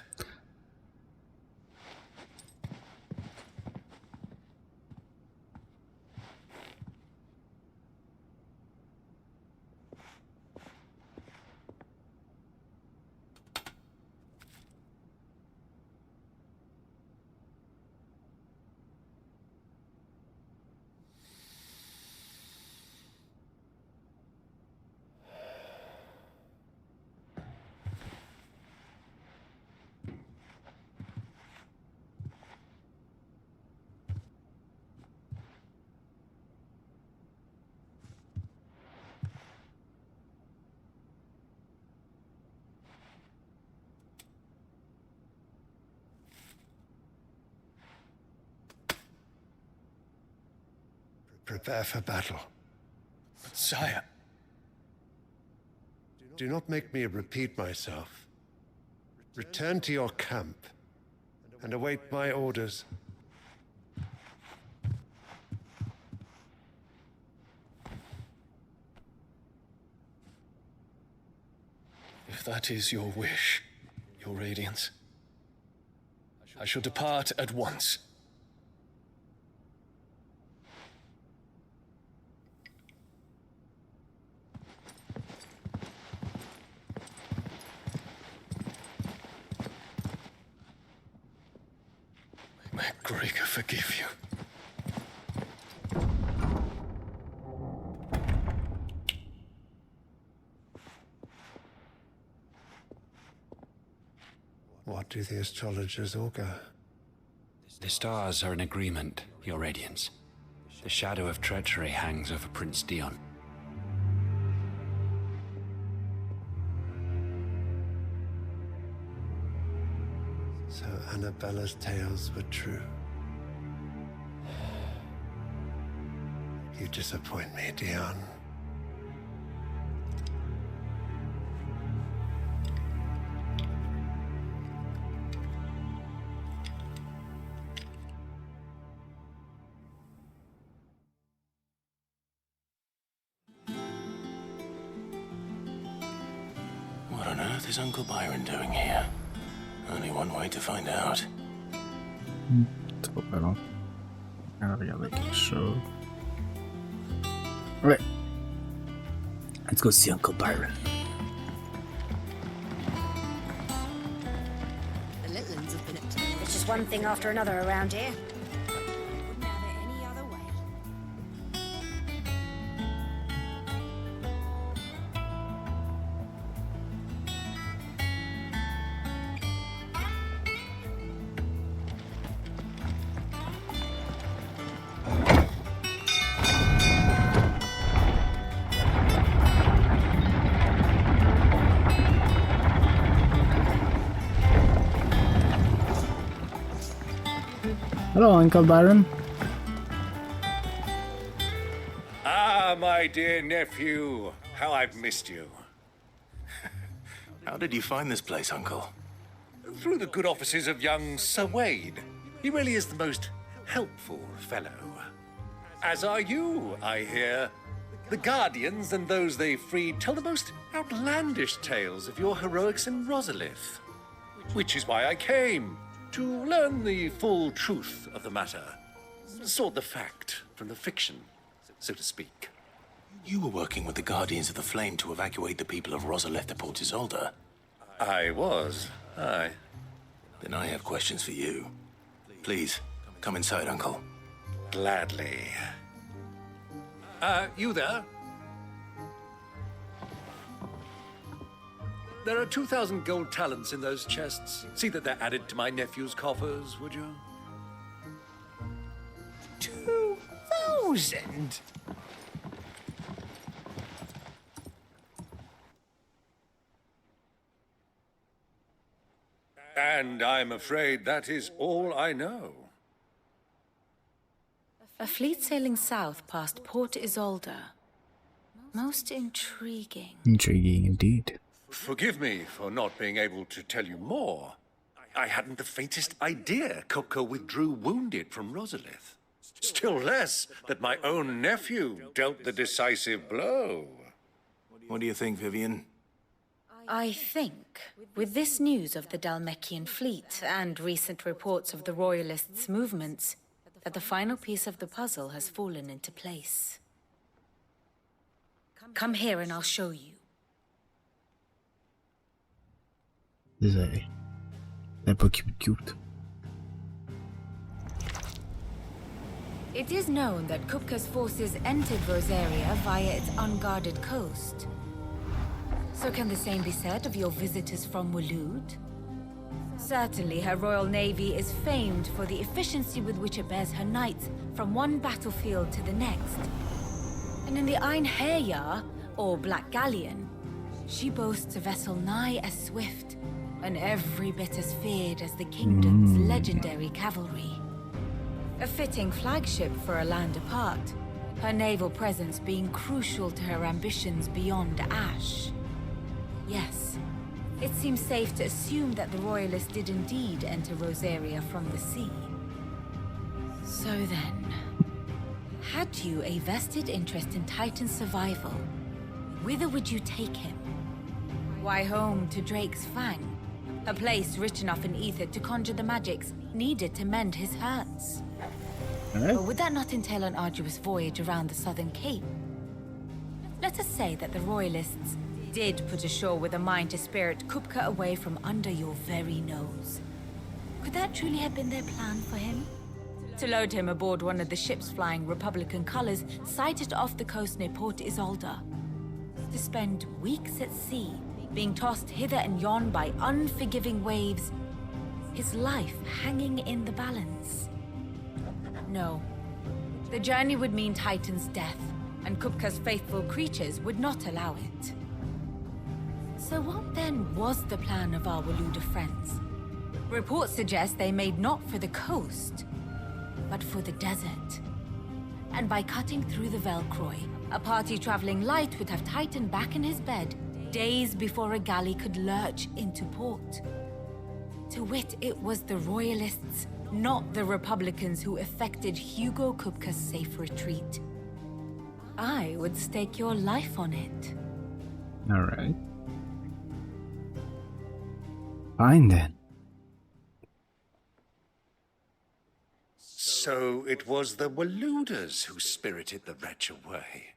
Prepare for battle. But sire... Do not make me repeat myself. Return to your camp and await my orders. If that is your wish, your radiance, I shall depart at once. May MacGregor forgive you. What do the astrologers augur? The stars are in agreement, Your Radiance. The shadow of treachery hangs over Prince Dion. So Annabella's tales were true. You disappoint me, Dion. What on earth is Uncle Byron doing here? Only one way to find out. Trop ballon. Alors, regardez quelque chose. Alright. Let's go see Uncle Byron. The Litlands have been up to... It's just one thing after another around here. Wouldn't have it any other way. Hello, Uncle Byron. Ah, my dear nephew. How I've missed you. How did you find this place, Uncle? Through the good offices of young Sir Wade. He really is the most helpful fellow. As are you, I hear. The Guardians and those they freed tell the most outlandish tales of your heroics in Rosalith. Which is why I came. To learn the full truth of the matter. Sort the fact from the fiction, so to speak. You were working with the Guardians of the Flame to evacuate the people of Rosalith to Port Isolde. I was, aye. Then I have questions for you. Please, come inside, Uncle. Gladly. You there? There are 2,000 gold talents in those chests. See that they're added to my nephew's coffers, would you? 2,000? And I'm afraid that is all I know. A fleet sailing south past Port Isolde. Most intriguing. Intriguing indeed. Forgive me for not being able to tell you more. I hadn't the faintest idea Coco withdrew wounded from Rosalith. Still less that my own nephew dealt the decisive blow. What do you think, Vivian? I think, with this news of the Dalmekian fleet and recent reports of the Royalists' movements, that the final piece of the puzzle has fallen into place. Come here and I'll show you. Désolé. Elle est pas cute. It is known that Kupka's forces entered Rosaria via its unguarded coast. So can the same be said of your visitors from Waloed? Certainly, her Royal Navy is famed for the efficiency with which it bears her knights from one battlefield to the next. And in the Einherjar, or Black Galleon, she boasts a vessel nigh as swift and every bit as feared as the kingdom's legendary cavalry. A fitting flagship for a land apart, her naval presence being crucial to her ambitions beyond Ash. Yes, it seems safe to assume that the Royalists did indeed enter Rosaria from the sea. So then, had you a vested interest in Titan's survival, whither would you take him? Why, home to Drake's Fang, a place rich enough in ether to conjure the magics needed to mend his hurts. But would that not entail an arduous voyage around the southern cape? Let us say that the Royalists did put ashore with a mind to spirit Kupka away from under your very nose. Could that truly have been their plan for him? To load him aboard one of the ships flying Republican colors sighted off the coast near Port Isolde. To spend weeks at sea, being tossed hither and yon by unforgiving waves, his life hanging in the balance. No. The journey would mean Titan's death, and Kupka's faithful creatures would not allow it. So what then was the plan of our Waluda friends? Reports suggest they made not for the coast, but for the desert. And by cutting through the Velcroy, a party traveling light would have Titan back in his bed days before a galley could lurch into port. To wit, it was the Royalists, not the Republicans, who effected Hugo Kupka's safe retreat. I would stake your life on it. All right. Fine then. So it was the Waludas who spirited the wretch away.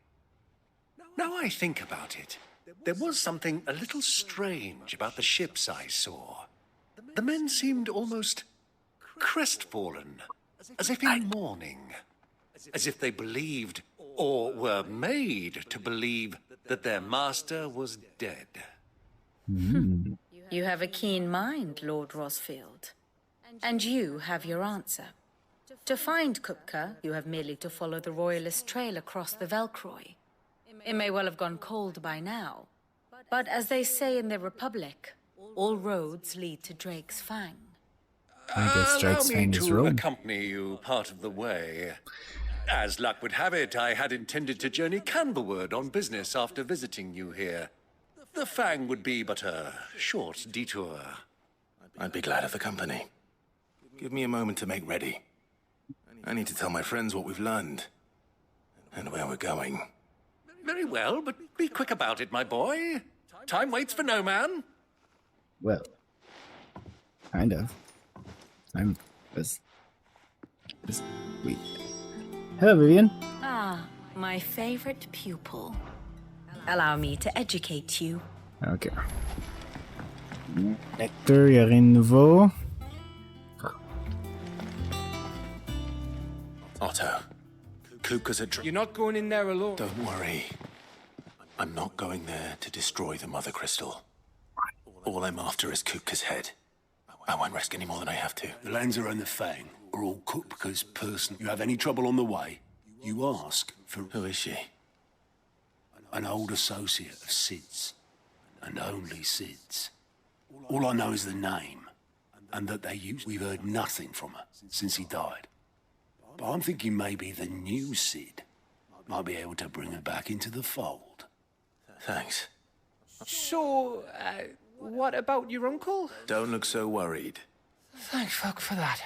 Now I think about it, there was something a little strange about the ships I saw. The men seemed almost crestfallen, as if in mourning, as if they believed, or were made to believe, that their master was dead. You have a keen mind, Lord Rosfield. And you have your answer. To find Kupka, you have merely to follow the Royalist trail across the Velcroy. It may well have gone cold by now, but as they say in the Republic, all roads lead to Drake's Fang. I guess Drake's Fang is Allow me wrong. to accompany you part of the way. As luck would have it, I had intended to journey Canberward on business after visiting you here. The Fang would be but a short detour. I'd be glad of the company. Give me a moment to make ready. I need to tell my friends what we've learned and where we're going. Very well, but be quick about it, my boy. Time waits for no man. Well, kind of. I'm was wait. Hello, Vivian. Ah, my favorite pupil. Allow me to educate you. Ok. Lecteur, il y a rien de nouveau. Otto, Kupka's a You're not going in there alone. Don't worry. I'm not going there to destroy the Mother Crystal. All I'm after is Kupka's head. I won't risk any more than I have to. The Lanza and the Fang are all Kupka's person. You have any trouble on the way, you ask for... Who is she? An old associate of Sid's. And only Sid's. All I know is the name, and that they used... We've heard nothing from her since he died. But I'm thinking maybe the new Sid might be able to bring her back into the fold. Thanks. So, what about your uncle? Don't look so worried. Thank fuck for that.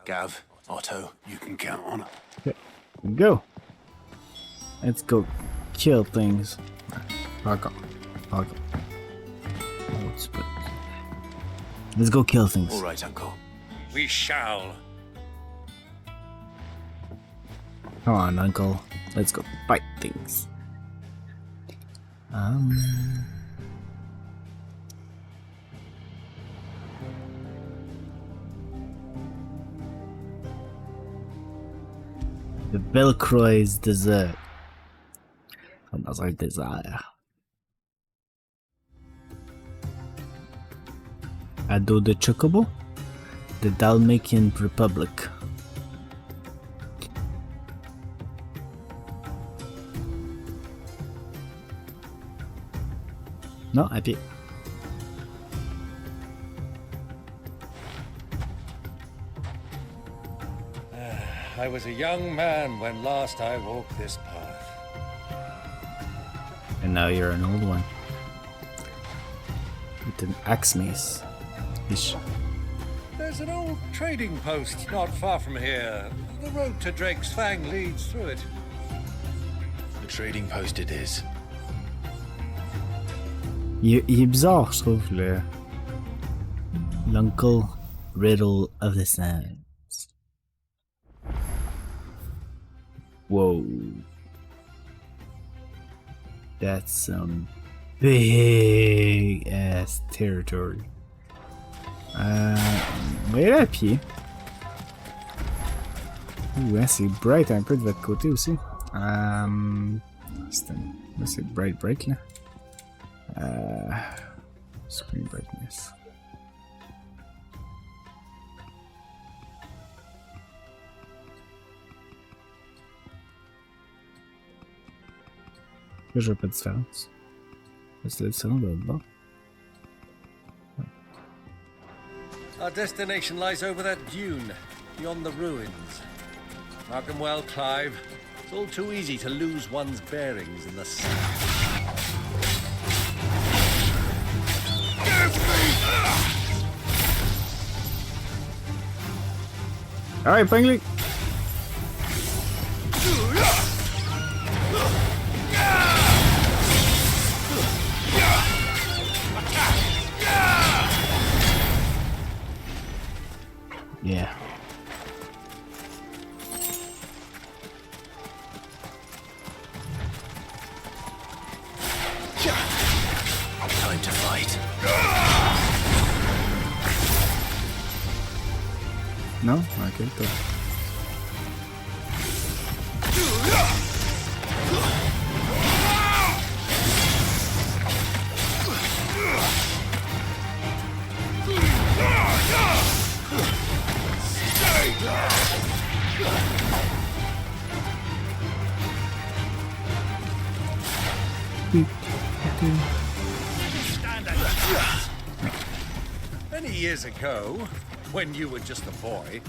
Gav, Otto, you can count on it. Go. Let's go kill things. Fuck off. Fuck off. Let's go kill things. All right, Uncle. We shall. Come on, Uncle. Let's go fight things. The Velcroy's dessert. Another desire. Ado the Chocobo? The Dalmatian Republic. Non, à pied. I was a young man when last I walked this path. And now you're an old one. With an axe mace. Ish. There's an old trading post not far from here. The road to Drake's Fang leads through it. The trading post it is. Il est bizarre, je trouve, l'Uncle Riddle of the Sands. Whoa. That's some big ass territory. On va y aller à pied. Ouh, hein, c'est bright un peu de votre côté aussi. Là, c'est bright break là. Screen brightness. Là, je vois pas de différence. C'est la différence de là-bas. Our destination lies over that dune, beyond the ruins. Mark them well, Clive. It's all too easy to lose one's bearings in the sun. Alright, Pingley. Yeah. Time to fight. No? Okay, cool. Many years ago, when you were just a boy,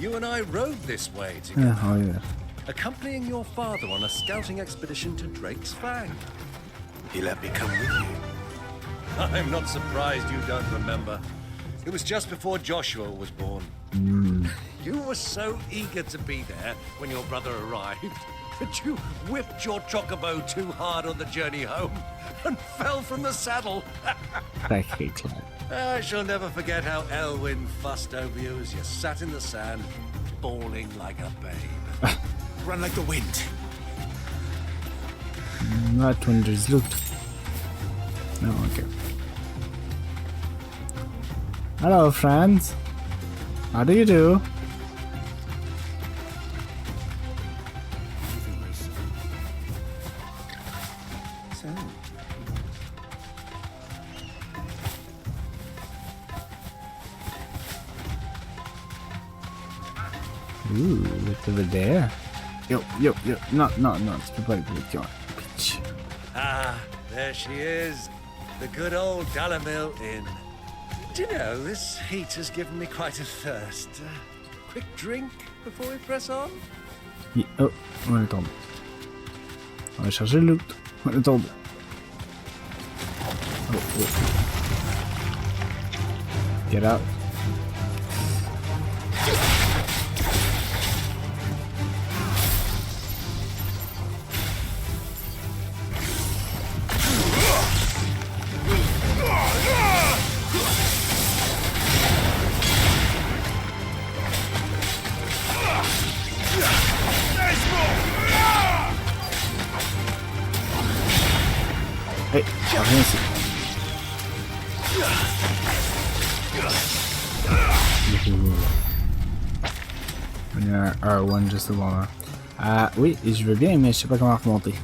you and I rode this way together, Oh yeah. accompanying your father on a scouting expedition to Drake's Fang. He let me come with you. I'm not surprised you don't remember. It was just before Joshua was born. You were so eager to be there when your brother arrived that you whipped your chocobo too hard on the journey home and fell from the saddle. I hate Clive. I shall never forget how Elwyn fussed over you as you sat in the sand, bawling like a babe. Run like the wind. Not when there's loot. No, okay. Hello, friends. How do you do? So, Ooh, look over there. Yo, no, tu peux pas le bloquer. Bitch. Ah, there she is. The good old Dalamil Inn. Do you know, this heat has given me quite a thirst. Quick drink before we press on? Oh, on est tombé. On va chercher le loot. On est tombé. Oh. Get out. Hey, rien ici. Il y a un R1 juste devant moi. Oui, je veux bien, mais je sais pas comment remonter.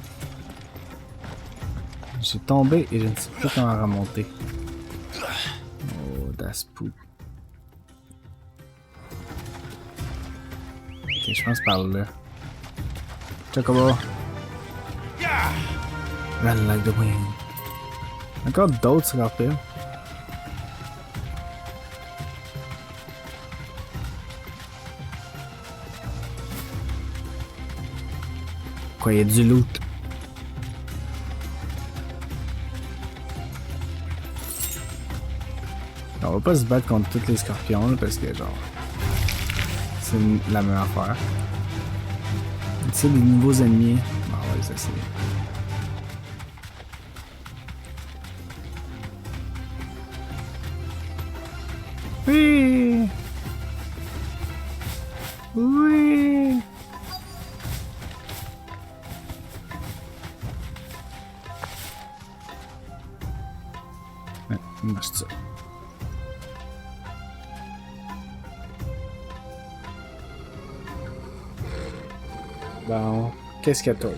J'ai tombé et je ne sais plus comment remonter. Oh, that's poop. Ok, je pense par là. Chocobo. Run like the wind. Encore d'autres scorpions. Quoi, il y a du loot. On va pas se battre contre tous les scorpions là, parce que genre c'est la même affaire. C'est des nouveaux ennemis. Ah ouais, ça c'est. Oui. Oui. Ouais, c'est ça. Bon, qu'est-ce qu'il y a toi là?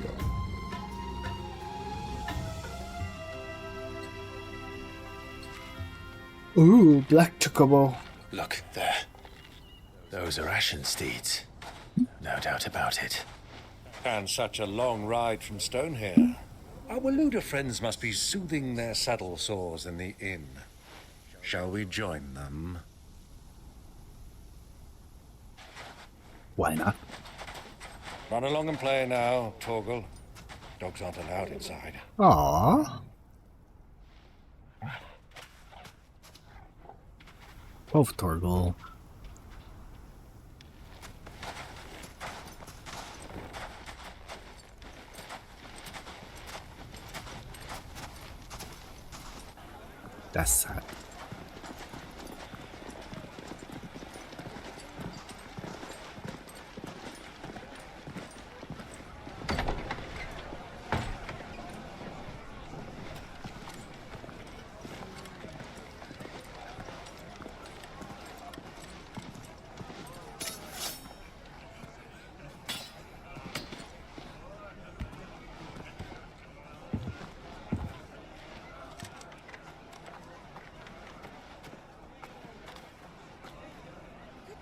Ooh, black chocobo. Look, there. Those are Ashen steeds. No doubt about it. And such a long ride from Stone here. Our Waluda friends must be soothing their saddle sores in the inn. Shall we join them? Why not? Run along and play now, Torgal. Dogs aren't allowed inside. Aww. Pauvre Torgal. That's sad.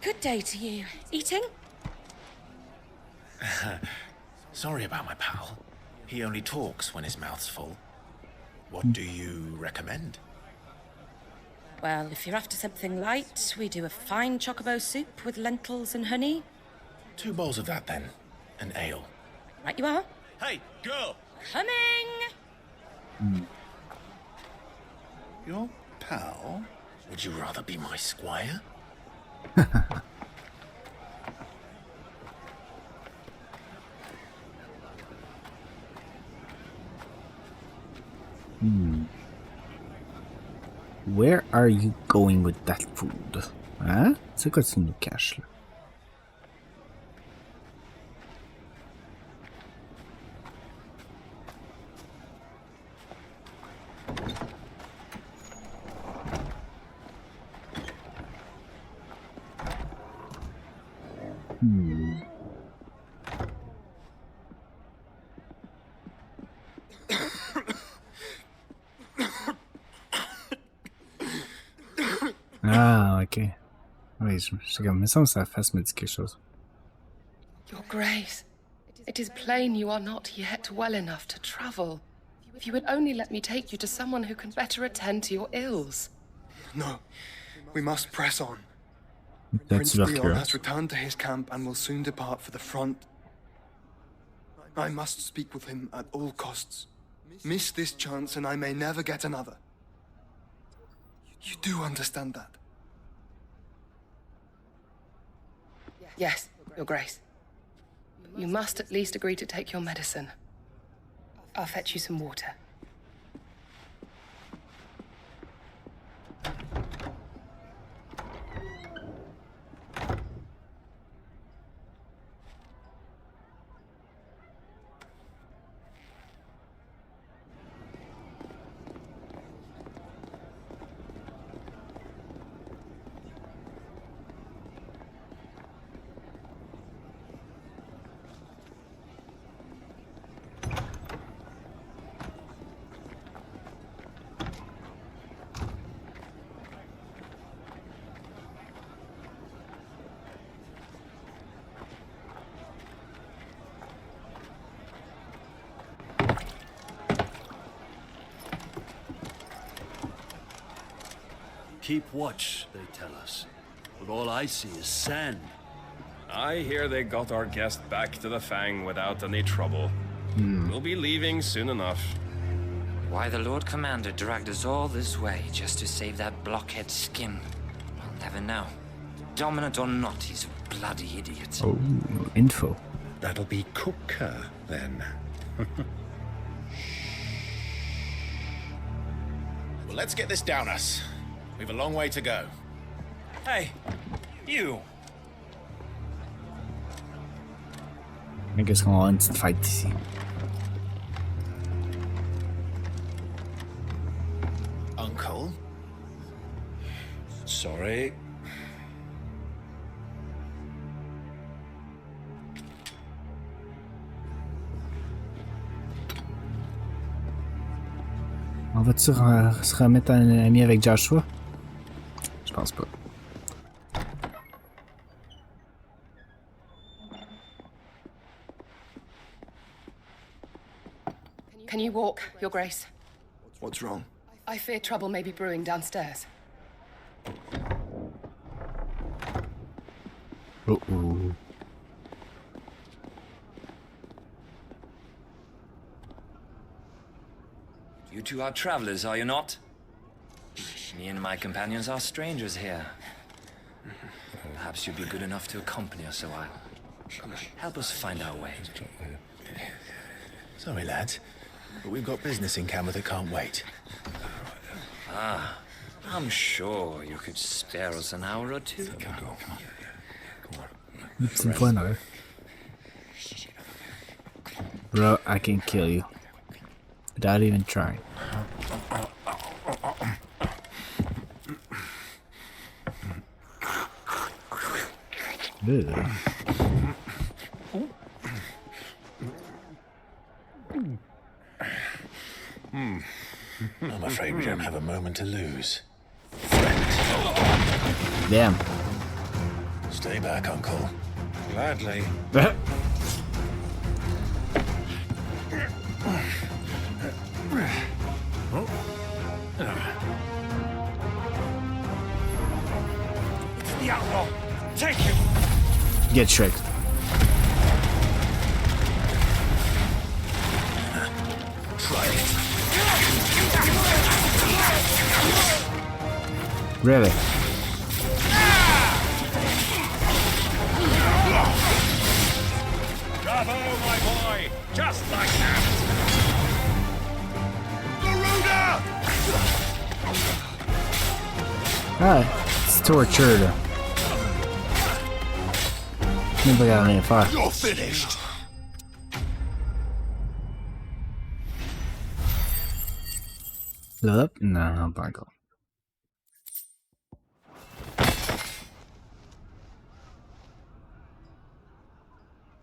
Good day to you. Eating? Sorry about my pal. He only talks when his mouth's full. What do you recommend? Well, if you're after something light, we do a fine chocobo soup with lentils and honey. 2 bowls of that, then. An ale. Right you are. Hey, girl! Coming! Your pal? Would you rather be my squire? Where are you going with that food? Hein? C'est quoi tu nous caches là? Ah, ok. Oui, je me semble que sa face me dit quelque chose. Your Grace, it is plain you are not yet well enough to travel. If you would only let me take you to someone who can better attend to your ills. No, we must press on. That's Prince Dion has returned to his camp and will soon depart for the front. I must speak with him at all costs. Miss this chance and I may never get another. You do understand that? Yes, Your Grace. You must at least agree to take your medicine. I'll fetch you some water. Keep watch, they tell us. But all I see is sand. I hear they got our guest back to the Fang without any trouble. We'll be leaving soon enough. Why the Lord Commander dragged us all this way just to save that blockhead's skin, we'll never know. Dominant or not, he's a bloody idiot. Oh, info. That'll be Cooker, then. Well, let's get this down us. We've a long way to go. Hey, you. Mais qu'est-ce qu'on va avoir une petite fête ici? Uncle? Sorry. On va-tu se remettre en ami avec Joshua? Je pense pas. Can you walk, Your Grace? What's wrong? I fear trouble may be brewing downstairs. Uh-oh. You two are travelers, are you not? Me and my companions are strangers here. Perhaps you'd be good enough to accompany us a while. Help us find our way. Sorry, lads, but we've got business in camera that can't wait. Ah, I'm sure you could spare us an hour or two. Come on. It's fun, bro, I can kill you. Without even trying. Ew. I'm afraid we don't have a moment to lose. Damn. Stay back, Uncle. Gladly. It's the outlaw. Take him. Get tricked. Try it. Really? Bravo, my boy! Just like that! Ah, it's tortured. Nobody got any fire. You're finished. Up? No, pas encore.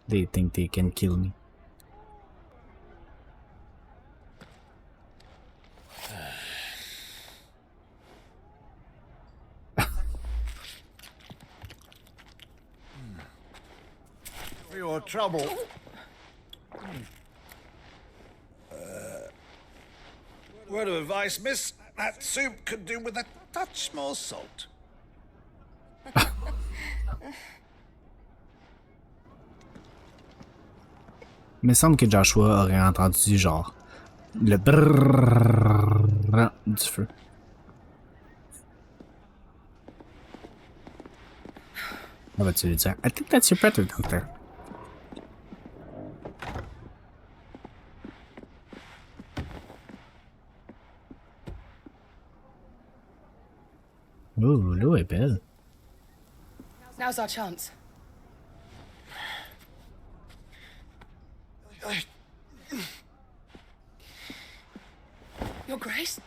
They think they can kill me. For your trouble. Word of advice, miss. That soup could do with a touch more salt. Il me semble que Joshua aurait entendu genre le brrrr du feu. On va-tu lui dire? I think that's your brother down there. Ooh, l'eau est belle. Now's our chance. Your Grace?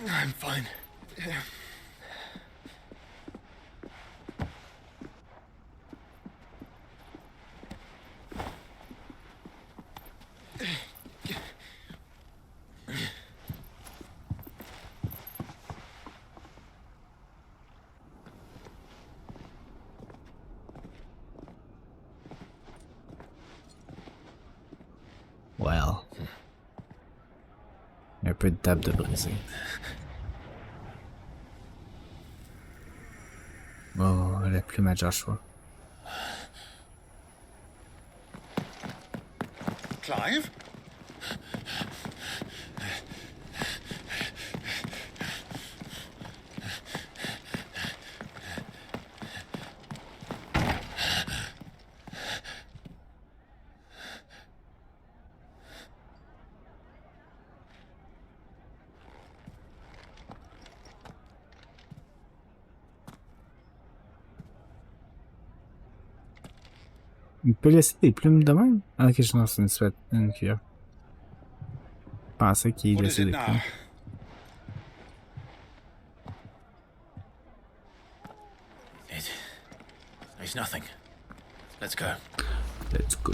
I'm fine. Well. Un peu de table de brisée. Oh, la plume à Joshua. Clive? Il peut laisser des plumes de même? Ah, ok, je lance une cuillère. Je pensais qu'il laissait des plumes. It's nothing. Let's go. Let's go.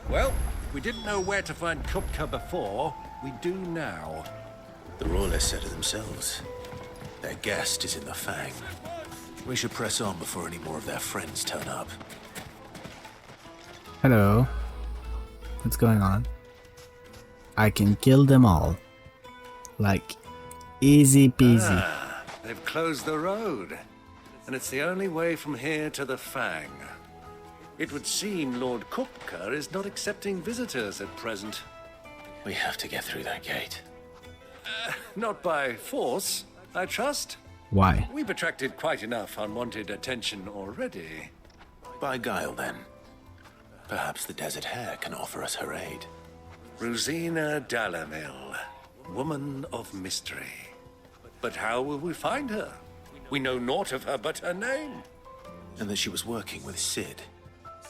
Well, we didn't know where to find Kupka before. We do now. The Royalists said it themselves. Their guest is in the Fang. We should press on before any more of their friends turn up. Hello. What's going on? I can kill them all. Like, easy peasy. Ah, they've closed the road. And it's the only way from here to the Fang. It would seem Lord Kupka is not accepting visitors at present. We have to get through that gate. Not by force, I trust. Why? We've attracted quite enough unwanted attention already. By guile, then. Perhaps the Desert Hare can offer us her aid. Rosina Dalamil, woman of mystery. But how will we find her? We know naught of her but her name. And that she was working with Sid.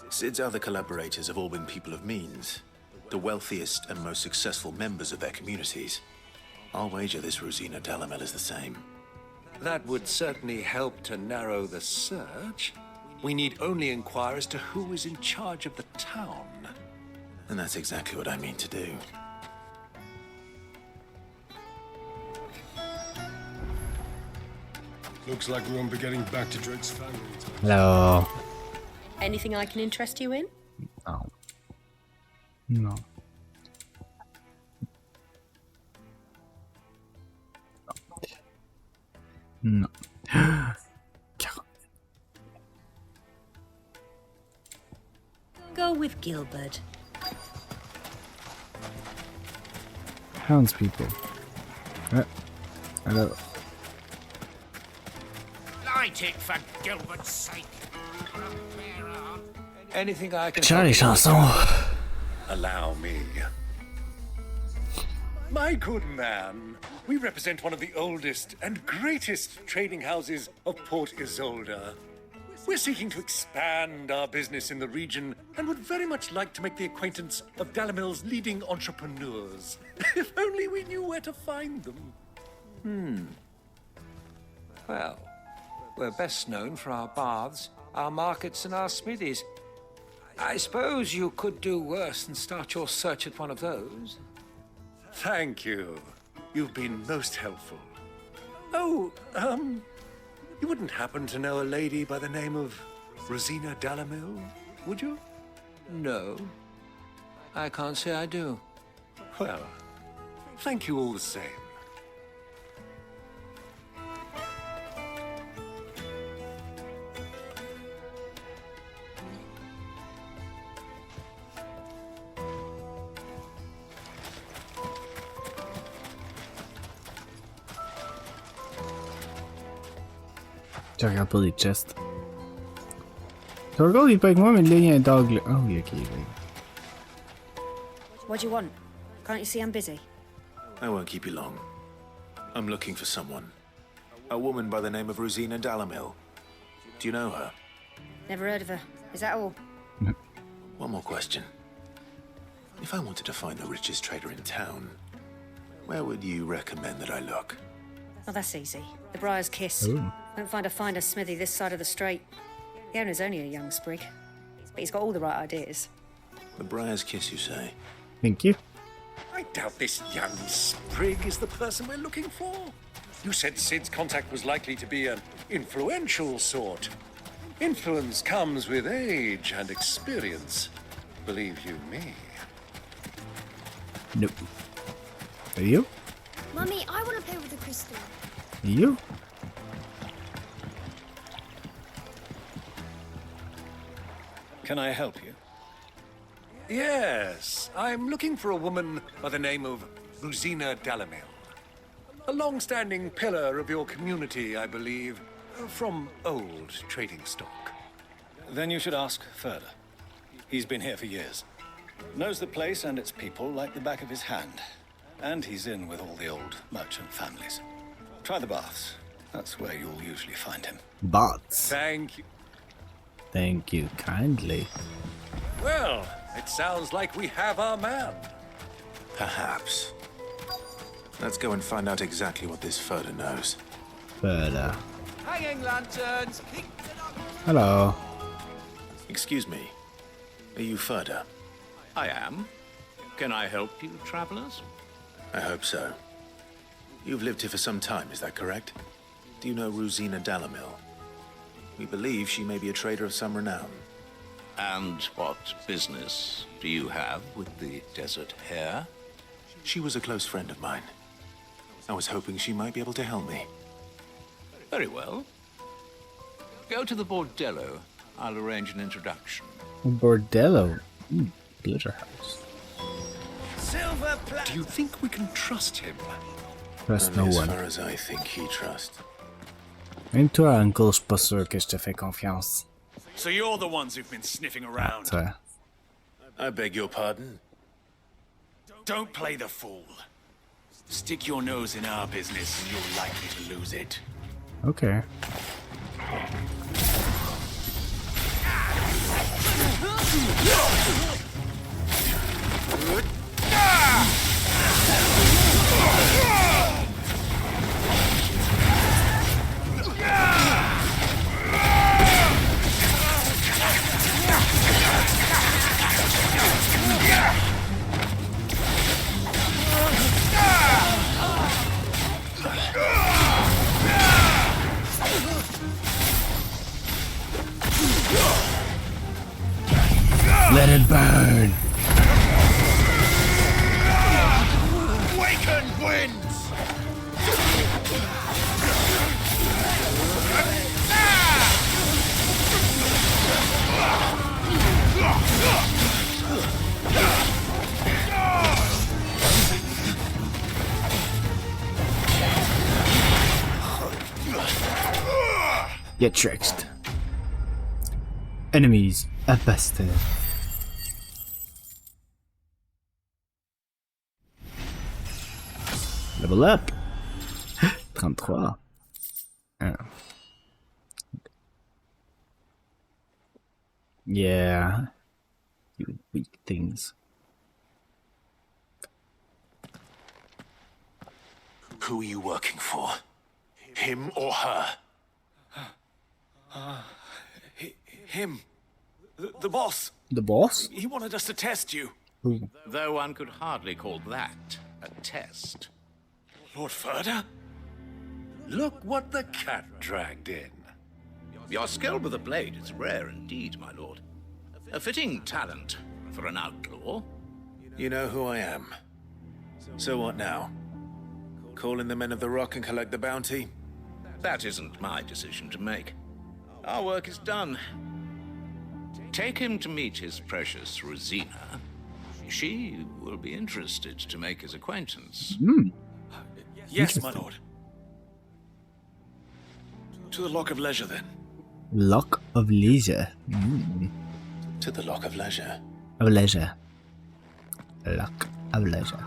Sid's other collaborators have all been people of means, the wealthiest and most successful members of their communities. I'll wager this Rosina Dalamel is the same. That would certainly help to narrow the search. We need only inquire as to who is in charge of the town. And that's exactly what I mean to do. Looks like we won't be getting back to Drake's family. Hello. Anything I can interest you in? No. No. No. Go with Gilbert. Townspeople. Hello. Light it for Gilbert's sake. Anything I can Charlie help you chanson. with? Allow me. My good man, we represent one of the oldest and greatest trading houses of Port Isolde. We're seeking to expand our business in the region and would very much like to make the acquaintance of Dalamil's leading entrepreneurs. If only we knew where to find them. Well, we're best known for our baths, our markets, and our smithies. I suppose you could do worse than start your search at one of those. Thank you. You've been most helpful. Oh, you wouldn't happen to know a lady by the name of Rosina Dalamil, would you? No. I can't say I do. Well, thank you all the same. Je regarde pas des chests. Torgo, il peut avec moi, mais là, il y a un dog là. Oh oui, ok, oui. What do you want? Can't you see I'm busy? I won't keep you long. I'm looking for someone. A woman by the name of Rosina Dalamil. Do you know her? Never heard of her. Is that all? One more question. If I wanted to find the richest trader in town, where would you recommend that I look? Oh, that's easy. The Briar's Kiss. Ooh. Won't find a finer smithy this side of the strait. The owner's only a young sprig, but he's got all the right ideas. The Briar's Kiss, you say? Thank you. I doubt this young sprig is the person we're looking for. You said Sid's contact was likely to be an influential sort. Influence comes with age and experience, believe you me. Nope. Are you? Mummy, I want to play with the crystal. You? Can I help you? Yes, I'm looking for a woman by the name of Rosina Dalamil. A long-standing pillar of your community, I believe, from old trading stock. Then you should ask further. He's been here for years. Knows the place and its people like the back of his hand. And he's in with all the old merchant families. Try the baths. That's where you'll usually find him. Baths. Thank you. Thank you kindly. Well, it sounds like we have our man. Perhaps. Let's go and find out exactly what this Further knows. Further. Hanging lanterns! Hello. Excuse me. Are you Further? I am. Can I help you, travelers? I hope so. You've lived here for some time, is that correct? Do you know Rosina Dalamil? We believe she may be a trader of some renown. And what business do you have with the desert hare? She was a close friend of mine. I was hoping she might be able to help me. Very well. Go to the Bordello. I'll arrange an introduction. Bordello? Glitter house. Do you think we can trust him? Trust no Only one. as far as I think he trusts. Même toi, Uncle, je suis pas sûr que je te fais confiance. So you're the ones who've been sniffing around. Toi. I beg your pardon? Don't play the fool. Stick your nose in our business and you're likely to lose it. Okay. Let it burn! Waken winds! Get tricked. Enemies bested. Level up. 33. Yeah. You weak things. Who are you working for? Him or her? Him. The boss. The boss? He wanted us to test you. Who? Though one could hardly call that a test. Lord Further? Look what the cat dragged in. Your skill with the blade is rare indeed, my lord. A fitting talent for an outlaw. You know who I am. So what now? Call in the men of the Rock and collect the bounty? That isn't my decision to make. Our work is done. Take him to meet his precious Rosina. She will be interested to make his acquaintance. Yes, my lord. To the Lock of Leisure, then. Lock of Leisure. To the Lock of Leisure. Of Leisure. Lock of Leisure.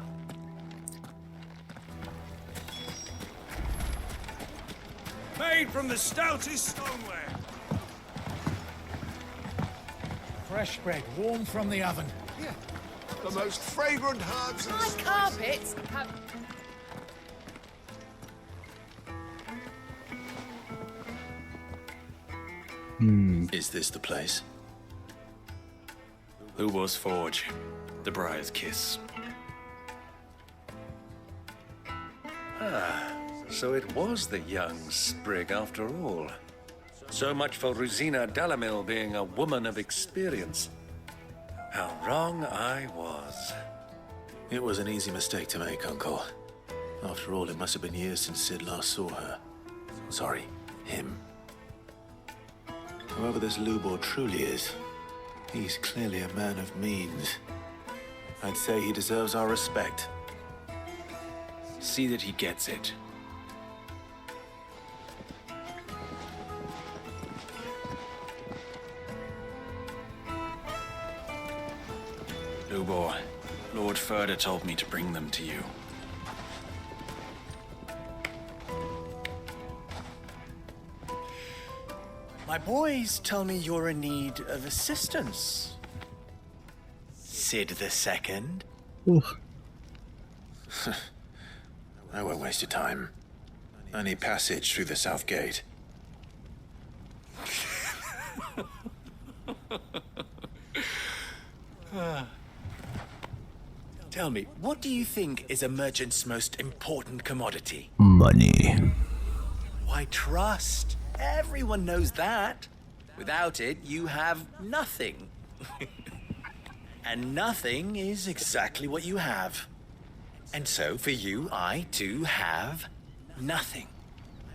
Made from the stoutest stoneware. Fresh bread, warm from the oven. Yeah. The most fragrant herbs My carpets have... Is this the place? Who was Forge? The Briar's Kiss. Ah, so it was the young sprig after all. So much for Rosina Dalamil being a woman of experience. How wrong I was. It was an easy mistake to make, Uncle. After all, it must have been years since Sid last saw her. Sorry, him. Whoever this Lubor truly is, he's clearly a man of means. I'd say he deserves our respect. See that he gets it. Lubor, Lord Furder told me to bring them to you. My boys tell me you're in need of assistance. Sid the Second. I won't waste your time. I need passage through the south gate. Tell me, what do you think is a merchant's most important commodity? Money. Why, trust. Everyone knows that. Without it, you have nothing. And nothing is exactly what you have. And so, for you, I, too, have nothing.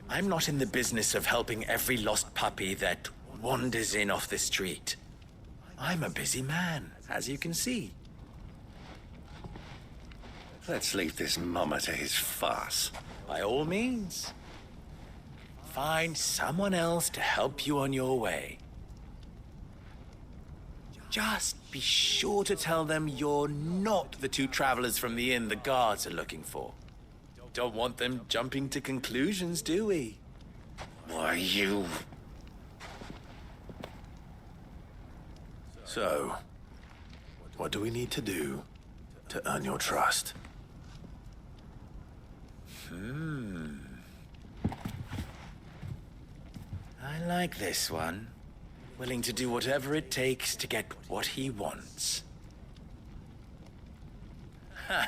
I'm not in the business of helping every lost puppy that wanders in off the street. I'm a busy man, as you can see. Let's leave this mummer to his farce. By all means. Find someone else to help you on your way. Just be sure to tell them you're not the two travelers from the inn the guards are looking for. Don't want them jumping to conclusions, do we? Why, you... So, what do we need to do to earn your trust? I like this one. Willing to do whatever it takes to get what he wants. Ha!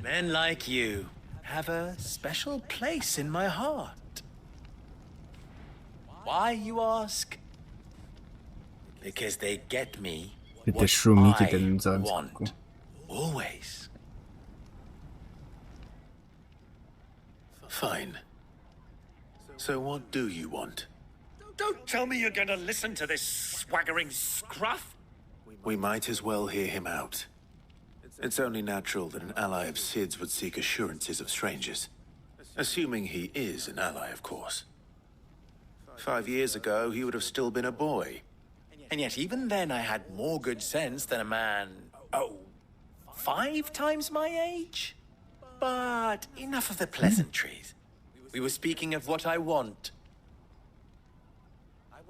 Men like you have a special place in my heart. Why, you ask? Because they get me what I want. Always. Fine. So what do you want? Don't tell me you're gonna listen to this swaggering scruff. We might as well hear him out. It's only natural that an ally of Sid's would seek assurances of strangers. Assuming he is an ally, of course. 5 years ago, he would have still been a boy. And yet even then I had more good sense than a man, 5 times my age? But enough of the pleasantries. We were speaking of what I want.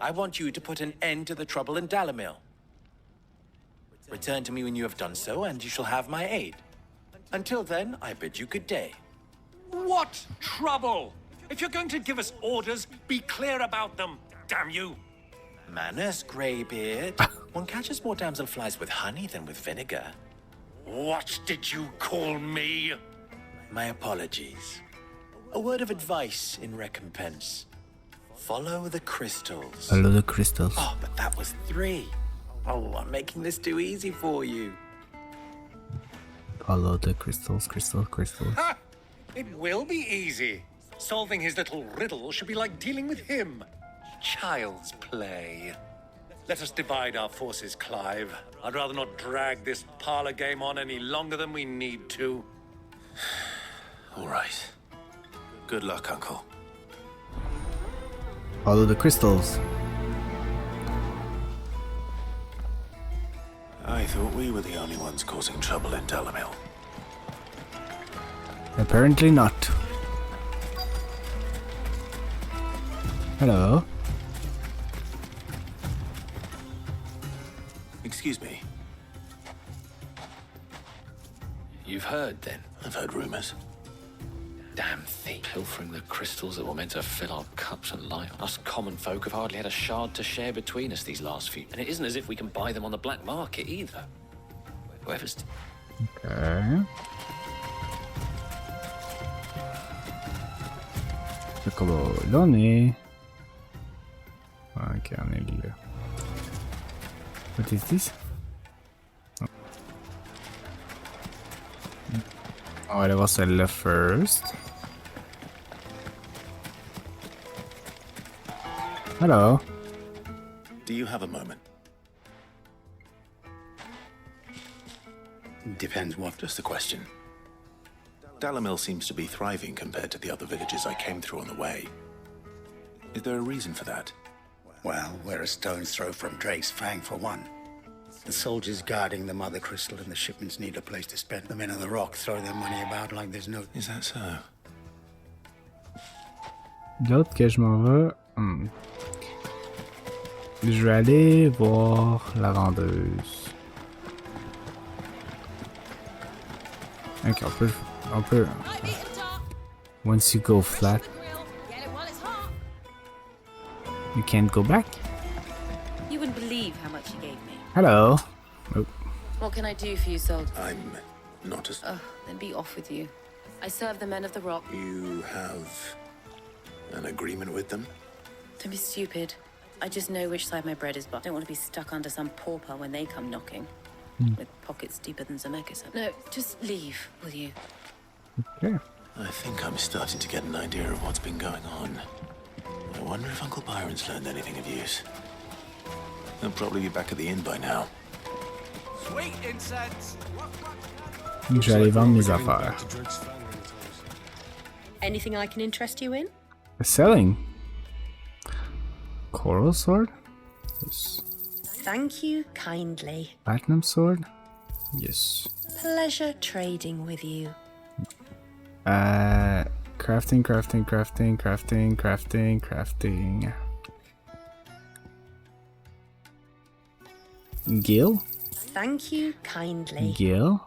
I want you to put an end to the trouble in Dalamil. Return to me when you have done so, and you shall have my aid. Until then, I bid you good day. What trouble? If you're going to give us orders, be clear about them, damn you! Manners, Greybeard. One catches more damselflies with honey than with vinegar. What did you call me? My apologies. A word of advice in recompense. Follow the crystals. Follow the crystals. Oh, but that was 3. Oh, I'm making this too easy for you. Follow the crystals, crystals. Ha! It will be easy. Solving his little riddle should be like dealing with him. Child's play. Let us divide our forces, Clive. I'd rather not drag this parlor game on any longer than we need to. All right. Good luck, Uncle. Follow the crystals. I thought we were the only ones causing trouble in Dalamil. Apparently not. Hello. Excuse me. You've heard, then? I've heard rumors. Damn thief. Pilfering the crystals that were meant to fill our cups and life. Us common folk have hardly had a shard to share between us these last few. And it isn't as if we can buy them on the black market either. Whoever's... Okay. Colony. Okay, on est là. What is this? Oh. On va aller voir celle-là first. Hello. Do you have a moment? Depends what. Just a question. Dalamil seems to be thriving compared to the other villages I came through on the way. Is there a reason for that? Well, we're a stone's throw from Drake's Fang, for one. The soldiers guarding the Mother Crystal and the shipments need a place to spend. The men on the rock throw their money about like there's no... Is that so? D'autres que je m'en vais. Je vais aller voir la vendeuse. Ok, on peut. Once you go flat, you can't go back. You wouldn't believe how much you gave me. Hello. Oh. What can I do for you, soldier? I'm not as... Oh, then be off with you. I serve the men of the rock. You have an agreement with them? Don't be stupid. I just know which side my bread is buttered. I don't want to be stuck under some pauper when they come knocking. With pockets deeper than Zemeckis. No, just leave, will you? Okay. I think I'm starting to get an idea of what's been going on. I wonder if Uncle Byron's learned anything of use. He'll probably be back at the inn by now. Sweet incense. Je vais aller vendre mes affaires. Anything I can interest you in? Selling. Coral sword? Yes. Thank you kindly. Platinum sword? Yes. Pleasure trading with you. Crafting. Gil? Thank you kindly. Gil?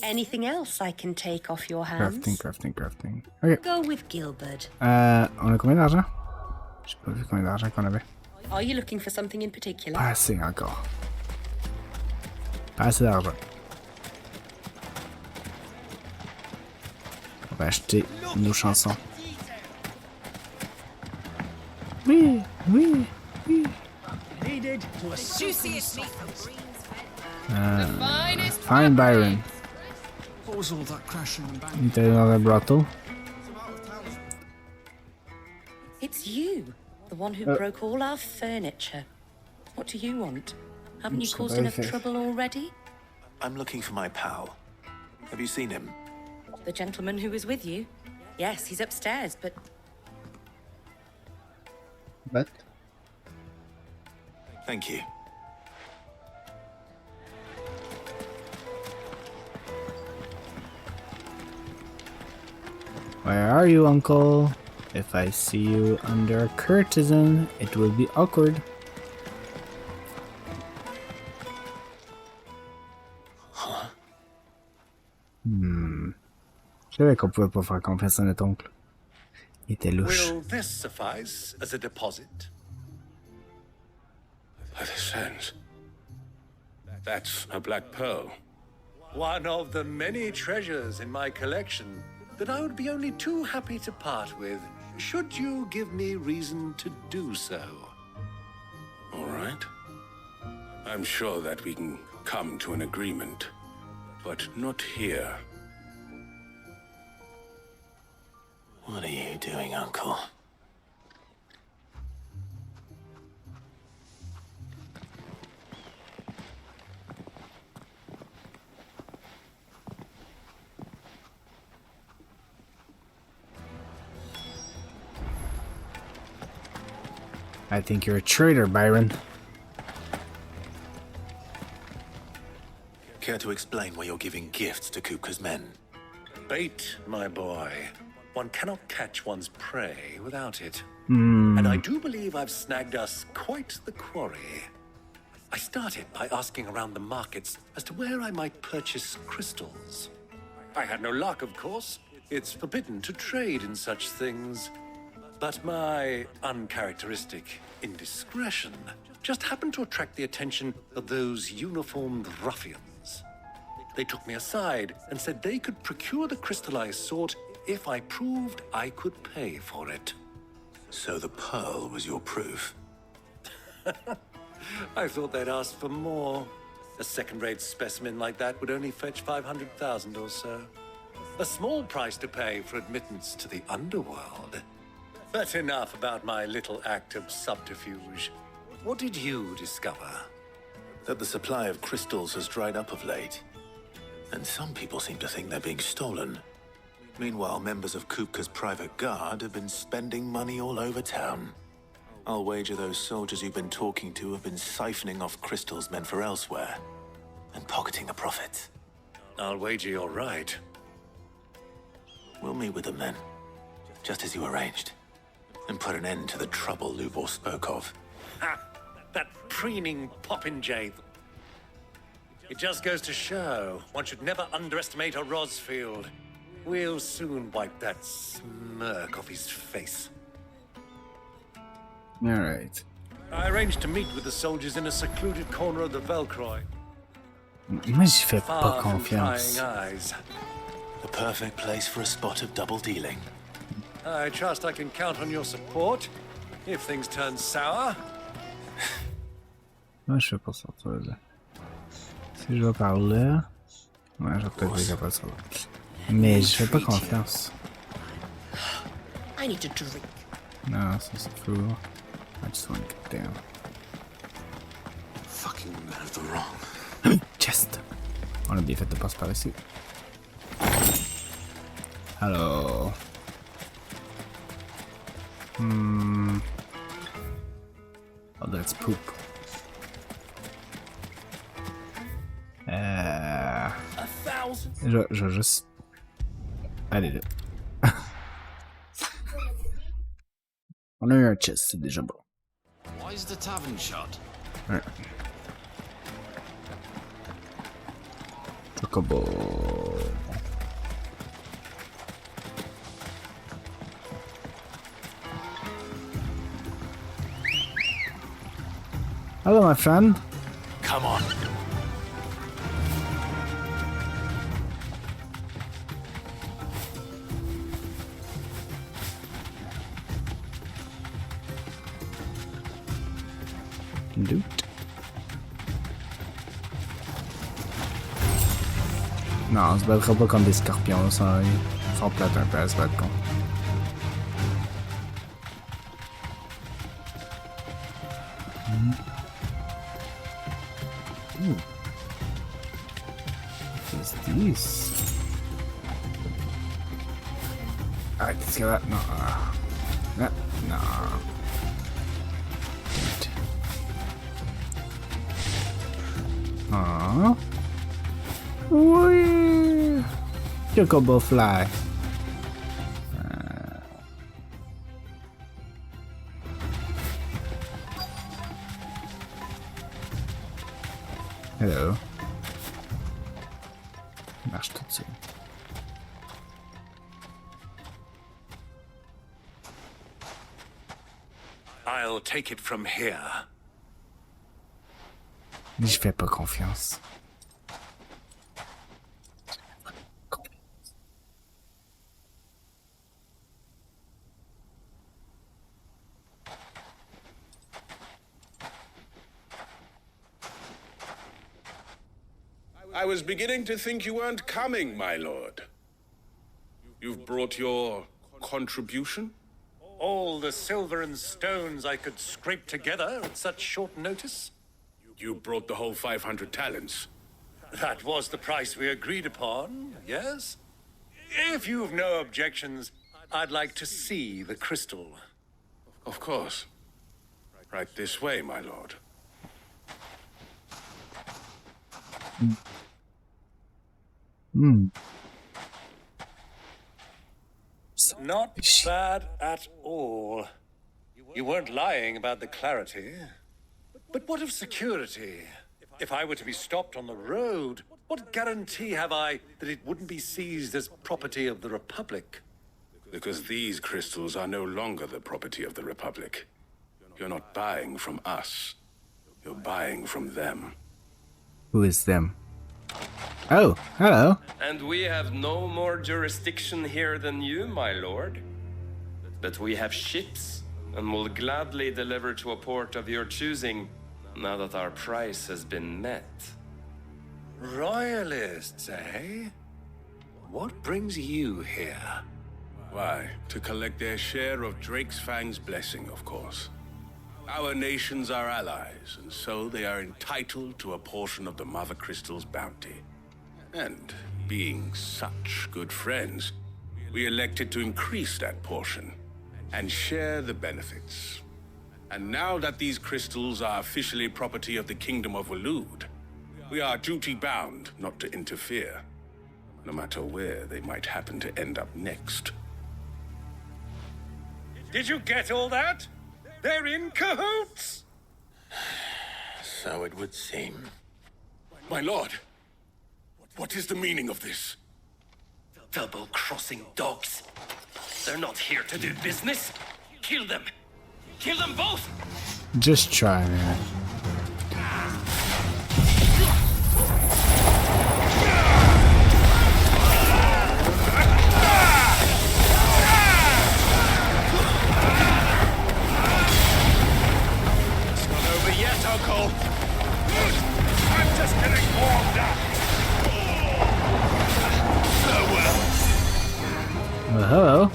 Anything else I can take off your hands? Crafting. Ok. Go with Gilbert. On a combien d'argent? J'ai pas vu combien d'argent qu'on avait. Are you looking for something in particular? Pas assez encore. Pas assez d'argent. On va acheter nos chansons. Oui. Needed to a juiciest meat. Fine Byron. What was all that crashing and banging? Il était dans un brothel. It's you, the one who broke all our furniture. What do you want? Haven't you caused enough trouble already? I'm looking for my pal. Have you seen him? The gentleman who was with you? Yes, he's upstairs, but... But? Thank you. Where are you, Uncle? If I see you under a courtesan, it will be awkward. Huh? Je savais qu'on pouvait pas faire confiance à notre oncle. Il était louche. Will this suffice as a deposit? By the sands. That's a black pearl. One of the many treasures in my collection that I would be only too happy to part with, should you give me reason to do so. All right. I'm sure that we can come to an agreement, but not here. What are you doing, Uncle? I think you're a traitor, Byron. Care to explain why you're giving gifts to Kupka's men? Bait, my boy. One cannot catch one's prey without it. Hmm. And I do believe I've snagged us quite the quarry. I started by asking around the markets as to where I might purchase crystals. I had no luck, of course. It's forbidden to trade in such things. But my uncharacteristic indiscretion just happened to attract the attention of those uniformed ruffians. They took me aside and said they could procure the crystal I sought if I proved I could pay for it. So the pearl was your proof? I thought they'd ask for more. A second-rate specimen like that would only fetch 500,000 or so. A small price to pay for admittance to the underworld. But enough about my little act of subterfuge. What did you discover? That the supply of crystals has dried up of late. And some people seem to think they're being stolen. Meanwhile, members of Kupka's private guard have been spending money all over town. I'll wager those soldiers you've been talking to have been siphoning off crystals meant for elsewhere. And pocketing the profits. I'll wager you're right. We'll meet with them then. Just as you arranged. And put an end to the trouble Lubor spoke of. Ha! That preening popinjay. It just goes to show, one should never underestimate a Rosfield. We'll soon wipe that smirk off his face. Alright. I arranged to meet with the soldiers in a secluded corner of the Velcroy. Mais j'y fais pas Far from confiance. prying eyes. The perfect place for a spot of double dealing. I trust I can count on your support if things turn sour. Ouais, je fais pas ça, toi, là. Si je vais par là... Ouais, je vais peut-être être capable de ça. Mais je fais pas confiance. I need to drink. Non, ça c'est fou. I just want to get down. Fucking men of the wrong. Chest! On a bien fait de passer par ici. Hello. Oh, that's poop. Je vais juste... Allez là. On a eu un chest, c'est déjà bon. Why is the tavern shut? Ouais. Chocobo. Hello, my friend. Come on. Loot. Non, on se battra pas contre des scorpions, ça. Ils sont plates un peu à se battre contre. Ooh. What is this? Alright, let's get that. No. No. Aww. Whee! Chocobo fly. Hello. Marche tout seul. I'll take it from here. Je fais pas confiance. I was beginning to think you weren't coming, my lord. You've brought your contribution? All the silver and stones I could scrape together at such short notice? You brought the whole 500 talents. That was the price we agreed upon, yes? If you've no objections, I'd like to see the crystal. Of course. Right this way, my lord. Not bad at all. You weren't lying about the clarity. But what of security? If I were to be stopped on the road, what guarantee have I that it wouldn't be seized as property of the Republic? Because these crystals are no longer the property of the Republic. You're not buying from us. You're buying from them. Who is them? Oh, hello. And we have no more jurisdiction here than you, my lord. But we have ships, and will gladly deliver to a port of your choosing, now that our price has been met. Royalists, eh? What brings you here? Why, to collect their share of Drake's Fang's blessing, of course. Our nations are allies, and so they are entitled to a portion of the Mother Crystal's bounty. And being such good friends, we elected to increase that portion and share the benefits. And now that these crystals are officially property of the Kingdom of Waloed, we are duty-bound not to interfere, no matter where they might happen to end up next. Did you get all that? They're in cahoots! So it would seem. My lord, what is the meaning of this? Double-crossing dogs. They're not here to do business. Kill them. Kill them both! Just try, man. It's not over yet, Uncle. I'm just getting warmed up. Well, hello.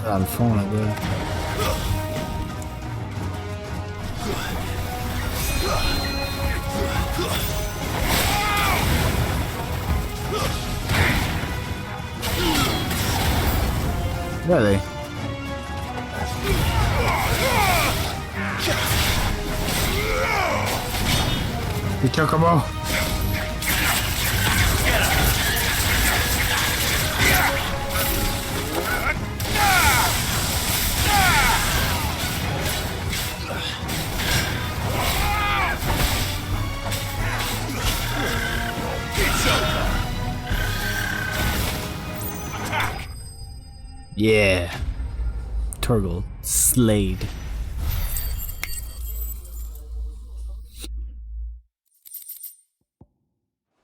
Dans le fond, là-bas. Really? You took him all? Yeah. Turgle slayed.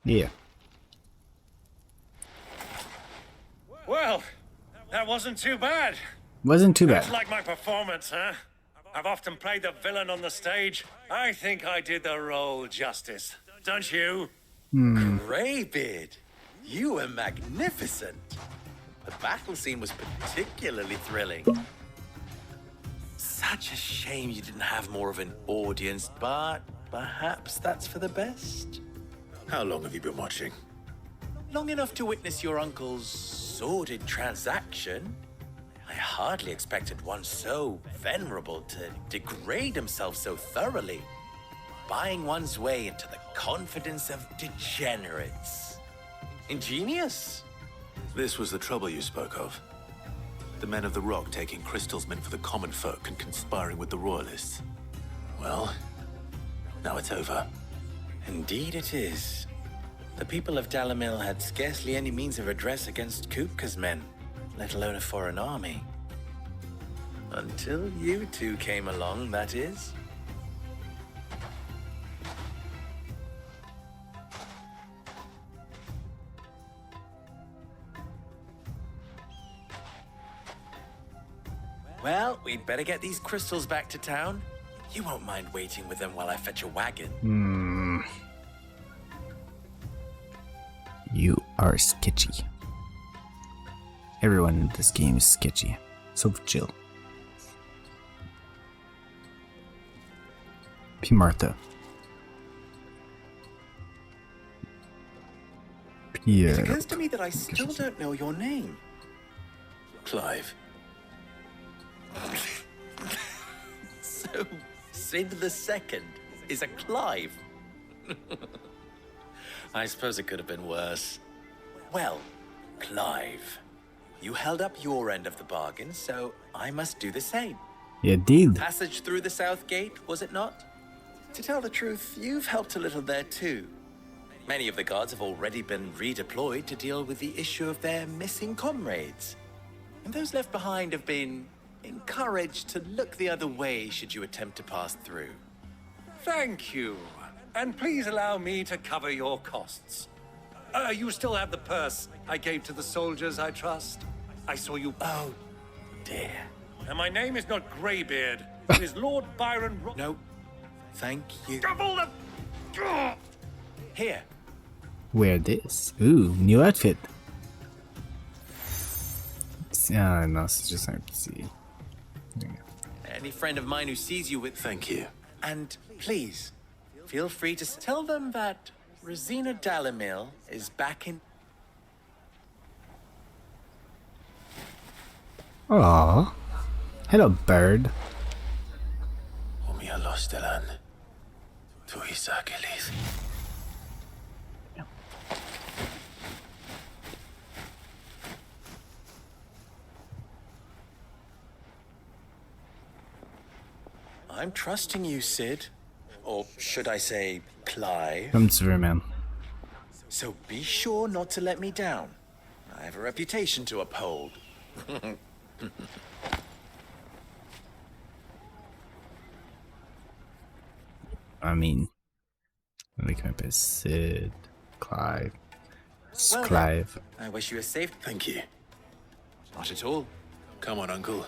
Yeah. Well, that wasn't too bad. Wasn't too bad. That's like my performance, huh? I've often played the villain on the stage. I think I did the role justice. Don't you? Greybeard, you were magnificent. The battle scene was particularly thrilling. Such a shame you didn't have more of an audience, but perhaps that's for the best. How long have you been watching? Long enough to witness your uncle's sordid transaction. I hardly expected one so venerable to degrade himself so thoroughly, buying one's way into the confidence of degenerates. Ingenious. This was the trouble you spoke of. The men of the Rock taking crystals meant for the common folk and conspiring with the Royalists. Well, now it's over. Indeed it is. The people of Dalamil had scarcely any means of redress against Kupka's men, let alone a foreign army. Until you two came along, that is. Well, we'd better get these crystals back to town. You won't mind waiting with them while I fetch a wagon. You are sketchy. Everyone in this game is sketchy. So chill. P. Martha. Pierre. It occurs to me that I still don't know your name. Clive. So, Sid the Second is a Clive. I suppose it could have been worse. Well, Clive, you held up your end of the bargain, so I must do the same. You did. Passage through the south gate, was it not? To tell the truth, you've helped a little there too. Many of the guards have already been redeployed to deal with the issue of their missing comrades. And those left behind have been encouraged to look the other way should you attempt to pass through. Thank you. And please allow me to cover your costs. You still have the purse I gave to the soldiers, I trust? I saw you... Oh, dear. And my name is not Greybeard. It is Lord Byron... No. Thank you. Double the... Here. Wear this. Ooh, new outfit. Ah, no, it's just empty. Any friend of mine who sees you with... Thank you. And please, feel free to tell them that Rosina Dalamil is back in... Aww. Hello, bird. Omia Lostelan. Tu Isaac Elith. I'm trusting you, Sid. Or should I say, Clive? Come to man. So be sure not to let me down. I have a reputation to uphold. I mean, they can be Sid, Clive. It's Well, Clive. I wish you a safe... Thank you. Not at all. Come on, Uncle.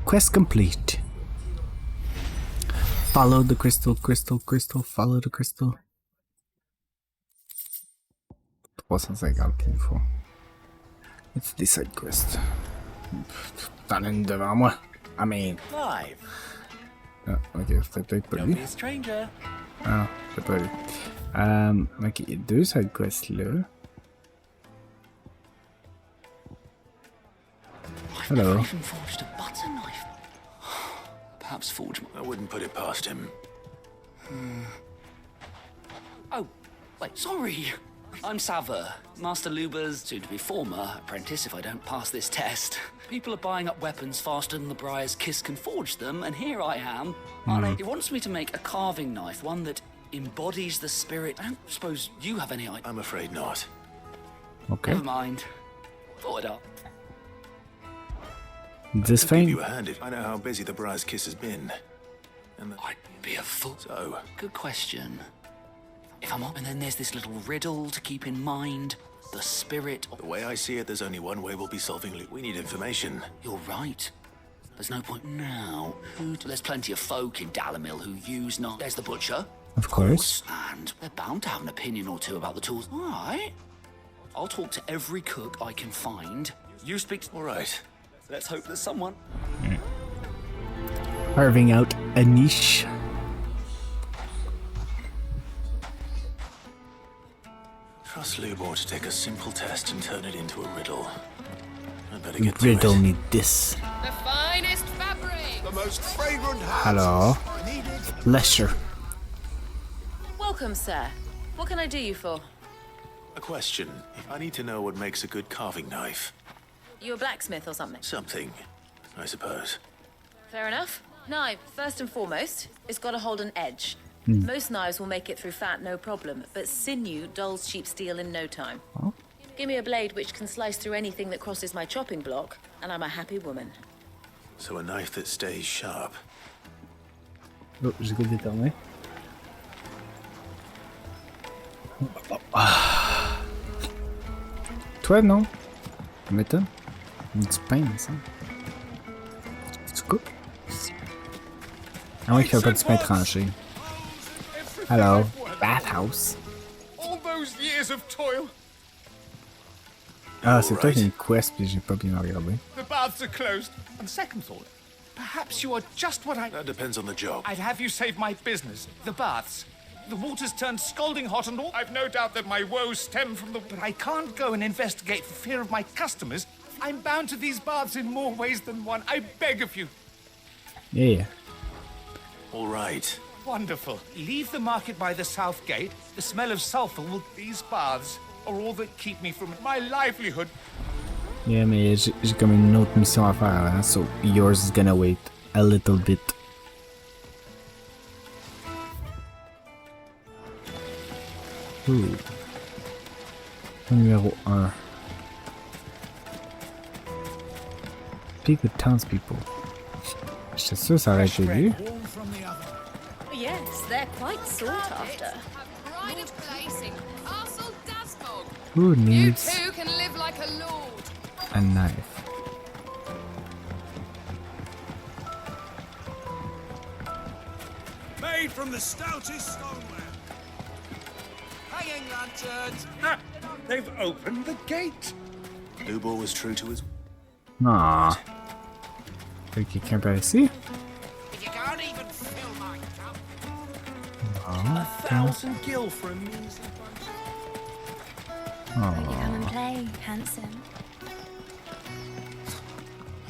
Quest complete. Follow the crystal, crystal, crystal, follow the crystal. 350 il faut. It's des side quests. T'en as une devant moi. I mean. Live. Ah, ok, c'était peut-être pas Don't lui. be a stranger. Ah, c'est pas lui. Ok, il y a deux side quests là. Hello. Even forged a butter knife. Perhaps forge. I wouldn't put it past him. Oh, wait, sorry. I'm Sava, Master Luber's soon-to-be former apprentice if I don't pass this test. People are buying up weapons faster than the Briar's Kiss can forge them, and here I am. He wants me to make a carving knife, one that embodies the spirit. I don't suppose you have any idea. I'm afraid not. Okay. Never mind. Thought it up. This I'll thing. give you a hand if I know how busy the Briar's Kiss has been. And I'd be a fool. So, Good question. If I'm up, and then there's this little riddle to keep in mind. The spirit. the way I see it, there's only one way we'll be solving it. We need information. You're right. There's no point now. There's plenty of folk in Dalamil who use not. There's the butcher. Of course. And they're bound to have an opinion or two about the tools. All right. I'll talk to every cook I can find. You speak to... All right. Let's hope there's someone. Carving out a niche. Trust Lubor to take a simple test and turn it into a riddle. I better get to Riddle it. me this. The finest fabric! The most fragrant Hello. Lesher. Welcome, sir. What can I do you for? A question. I need to know what makes a good carving knife. You a blacksmith or something? Something, I suppose. Fair enough. Knife, first and foremost, it's got to hold an edge. Hmm. Most knives will make it through fat, no problem, but sinew dulls cheap steel in no time. Oh. Give me a blade which can slice through anything that crosses my chopping block, and I'm a happy woman. So a knife that stays sharp. Oh, j'ai goût déterminé. Toi, non? Ça m'étonne. Du pain, ça. Tu coupes? Ah oui, qu'il n'y a pas du pain tranché. Hello. Bathhouse. All those years of toil. Ah, c'est peut-être une quest, puis j'ai pas bien regardé. The baths are closed. On second thought, perhaps you are just what I... That depends on the job. I'd have you save my business. The baths. The water's turned scalding hot and all. I've no doubt that my woes stem from the... But I can't go and investigate for fear of my customers. I'm bound to these baths in more ways than one. I beg of you. Yeah. All right. Wonderful. Leave the market by the south gate. The smell of sulfur will... These baths are all that keep me from my livelihood. Yeah, mais j'ai comme une autre mission à faire, hein, so yours is gonna wait a little bit. Ouh. Numéro 1. Speak with townspeople. J'étais sûr que ça aurait été lui. Yes, they're quite sought after. Who needs You two can live like a lord. a knife? Made from the stoutest stoneware. Hanging lanterns. Ah, they've opened the gate. Lubor was true to his... Ah. Y'a quelqu'un par ici? You can't even fill my cup. Non. 1,000 gil for a measly Won't you come and Oh. play, handsome?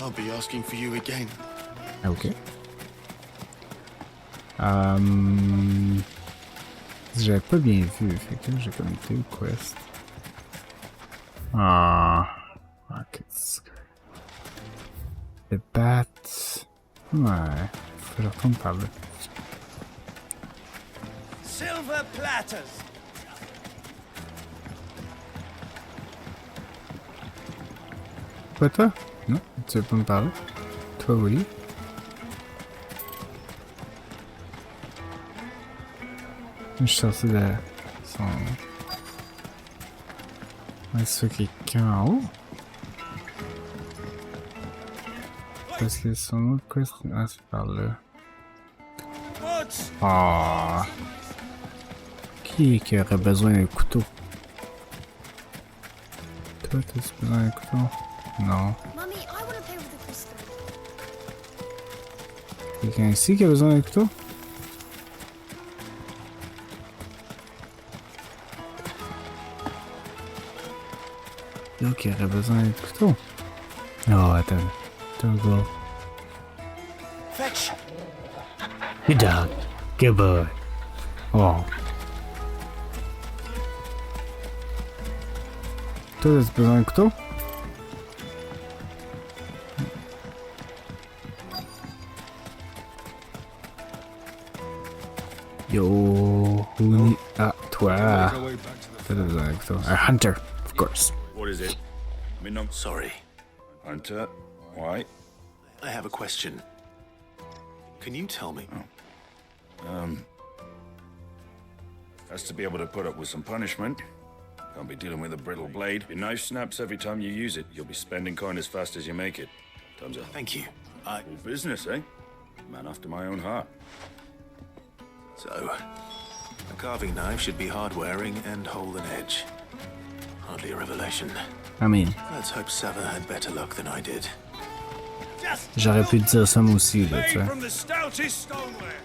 I'll be asking for you again. Ok. J'avais pas bien vu, fait que j'ai comme 2 quests. Ah. Ok. Le bat. Ouais. Faut que je retourne par là. Silver platters. Quoi toi? Non? Tu veux pas me parler? Toi, oui. Je suis sorti de son... Est-ce qu'il y a quelqu'un en haut? Parce que son autre quest... Ah, c'est par là. Ah. Qui aurait besoin d'un couteau? Toi, t'as besoin d'un couteau? Non. Mummy, I want to play with the crystal. Quelqu'un ici qui a besoin d'un couteau? Yo, qui aurait besoin d'un couteau? Oh, attends. Attends, go. Fetch. Good dog. Good boy. Oh. Toi, t'as besoin d'un couteau? Yo, ah, toi. T'as besoin d'un couteau. A hunter, of course. What is it? I'm sorry. Hunter, why? I have a question. Can you tell me? Has to be able to put up with some punishment. Can't be dealing with a brittle blade. Your knife snaps every time you use it. You'll be spending coin as fast as you make it. Time's up. Thank you. All business, eh? Man after my own heart. So, a carving knife should be hard-wearing and hold an edge. Hardly a revelation. I mean, Let's hope Sava had better luck than I did. j'aurais pu te dire ça moi aussi, là, tu sais. From the stoutest stoneware.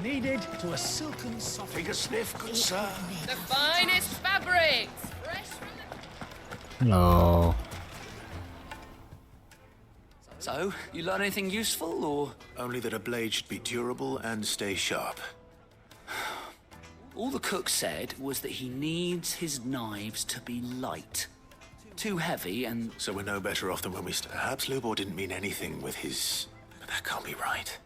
Needed to a silken soft. Take a sniff, good sir. The finest fabrics. Fresh from the... Oh. So, you learn anything useful, or...? Only that a blade should be durable and stay sharp. All the cook said was that he needs his knives to be light. Too heavy and... So we're no better off than when we Perhaps Lubor didn't mean anything with his... But that can't be right.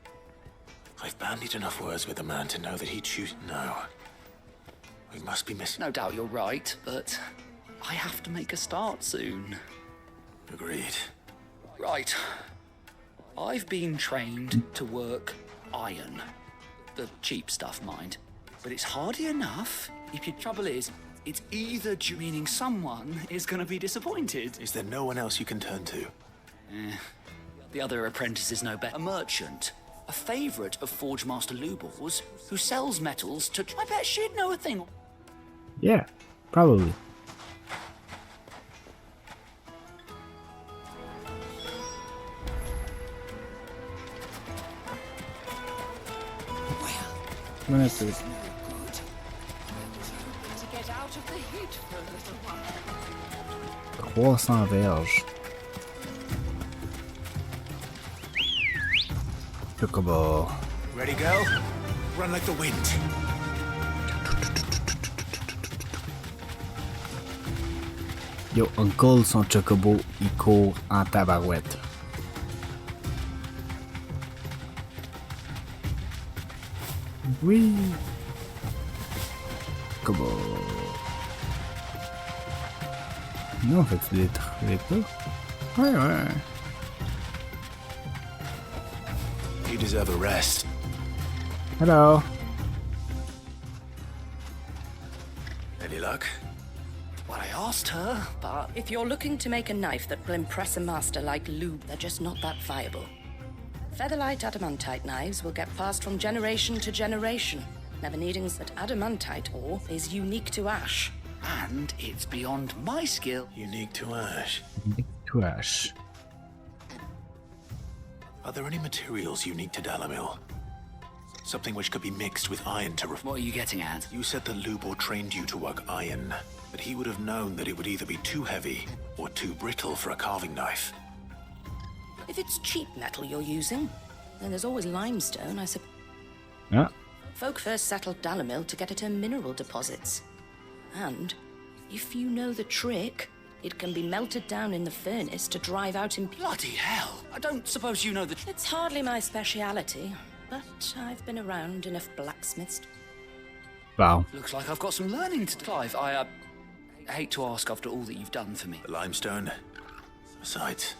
I've bandied enough words with the man to know that he'd choose... No. We must be missing... No doubt you're right, but... I have to make a start soon. Agreed. Right. I've been trained to work iron. The cheap stuff, mind. But it's hardly enough if your trouble is, it's either meaning someone is going to be disappointed. Is there no one else you can turn to? The other apprentices know better. A merchant, a favourite of Forge Master Lubor's, who sells metals to... I bet she'd know a thing. Yeah, probably. I'm gonna have to... To get out of the heat for a little while. 300 verges. Chocobo. Ready, girl? Run like the wind. Yo, Uncle, son chocobo, il court en tabarouette. Oui. Chocobo. Non, en fait, tu les trouvais pas. Ouais. You deserve a rest. Hello. Any luck? Well, I asked her, but... If you're looking to make a knife that will impress a master like Lube, they're just not that viable. Featherlight adamantite knives will get passed from generation to generation, never needing that adamantite ore is unique to Ash. And it's beyond my skill. Unique to Ash. Are there any materials unique to Dalamil? Something which could be mixed with iron to... What are you getting at? You said that Lubor trained you to work iron, but he would have known that it would either be too heavy or too brittle for a carving knife. If it's cheap metal you're using, then there's always limestone, I suppose. Yeah. Folk first settled Dalamil to get at her mineral deposits. And if you know the trick, it can be melted down in the furnace to drive out Bloody hell! I don't suppose you know the... It's hardly my speciality, but I've been around enough blacksmiths. Wow. Looks like I've got some learning to do. Clive, I hate to ask after all that you've done for me. The limestone? Besides,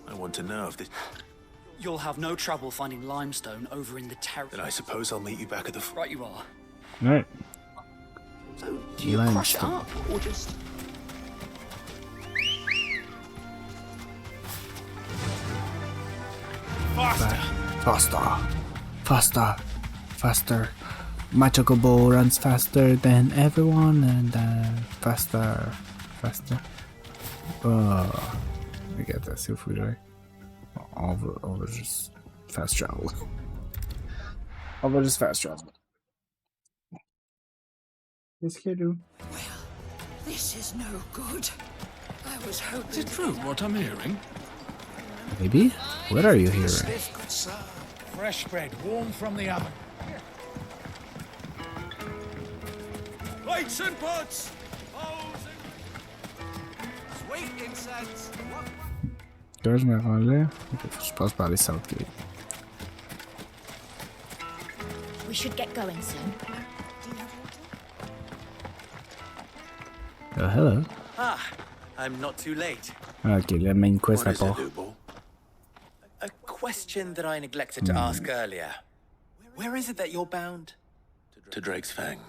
I want to know if this... You'll have no trouble finding limestone over in the terrace. Then I suppose I'll meet you back at the... Right you are. Right. So, do you crush it up, or just... Faster. My Chocobo runs faster than everyone, and faster. Oh, we get that if we die. On va juste fast travel. On va juste fast travel. Qu'est-ce qu'il y a? This is no good. I was hoping... Is it true what I'm hearing? Maybe? What are you hearing? Fresh bread, warm from the oven. Plates and pots! Bowls and... Sweet incense! Là, je me rends là. Je passe par les South Gate. We should get going soon. Oh, hello. Ah, I'm not too late. Ok, la main quest à What is part. it, Lubor? A question that I neglected to ask earlier. Where is it that you're bound? To Drake's Fang.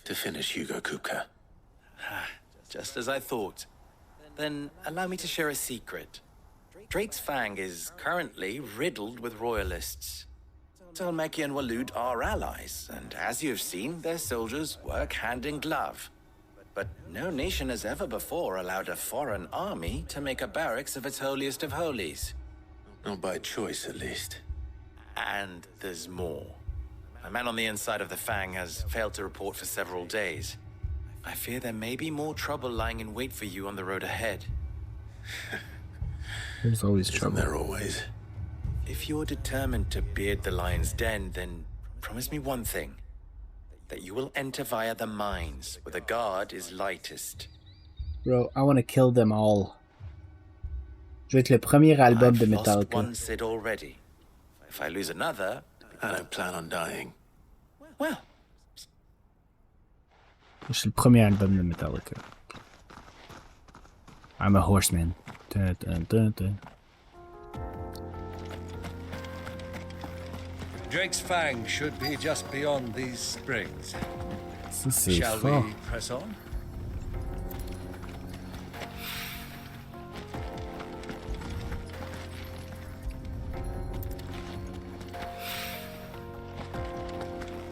To finish Hugo Kupka. Just as I thought. Then allow me to share a secret. Drake's Fang is currently riddled with royalists. Talmeki and Walud are allies, and as you've seen, their soldiers work hand in glove. But no nation has ever before allowed a foreign army to make a barracks of its holiest of holies. Not by choice, at least. And there's more. A man on the inside of the Fang has failed to report for several days. I fear there may be more trouble lying in wait for you on the road ahead. There's always trouble. Isn't there always? If you're determined to beard the lion's den, then promise me one thing. That you will enter via the mines, where the guard is lightest. Bro, I want to kill them all. Je vais être le premier album de I've lost Metallica. one Sid already. If I lose another... I don't plan on dying. Well... Je suis le premier album de Metallica. I'm a horseman. Dun, dun, dun, dun. Drake's Fang should be just beyond these springs. Ça, c'est Shall fort. we press on?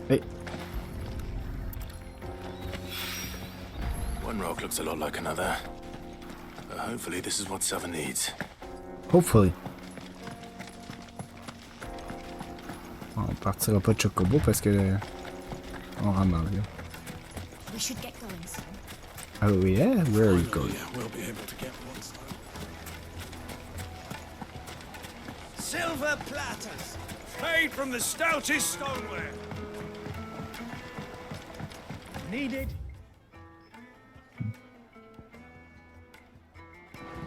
Hey. One rock looks a lot like another. But hopefully this is what Sava needs. Hopefully. On partira pas de Chocobo parce que on ramasse. We should get going soon. Oh yeah, where are you going? We'll be able to get one. Silver platters, made from the stoutest stoneware. Needed.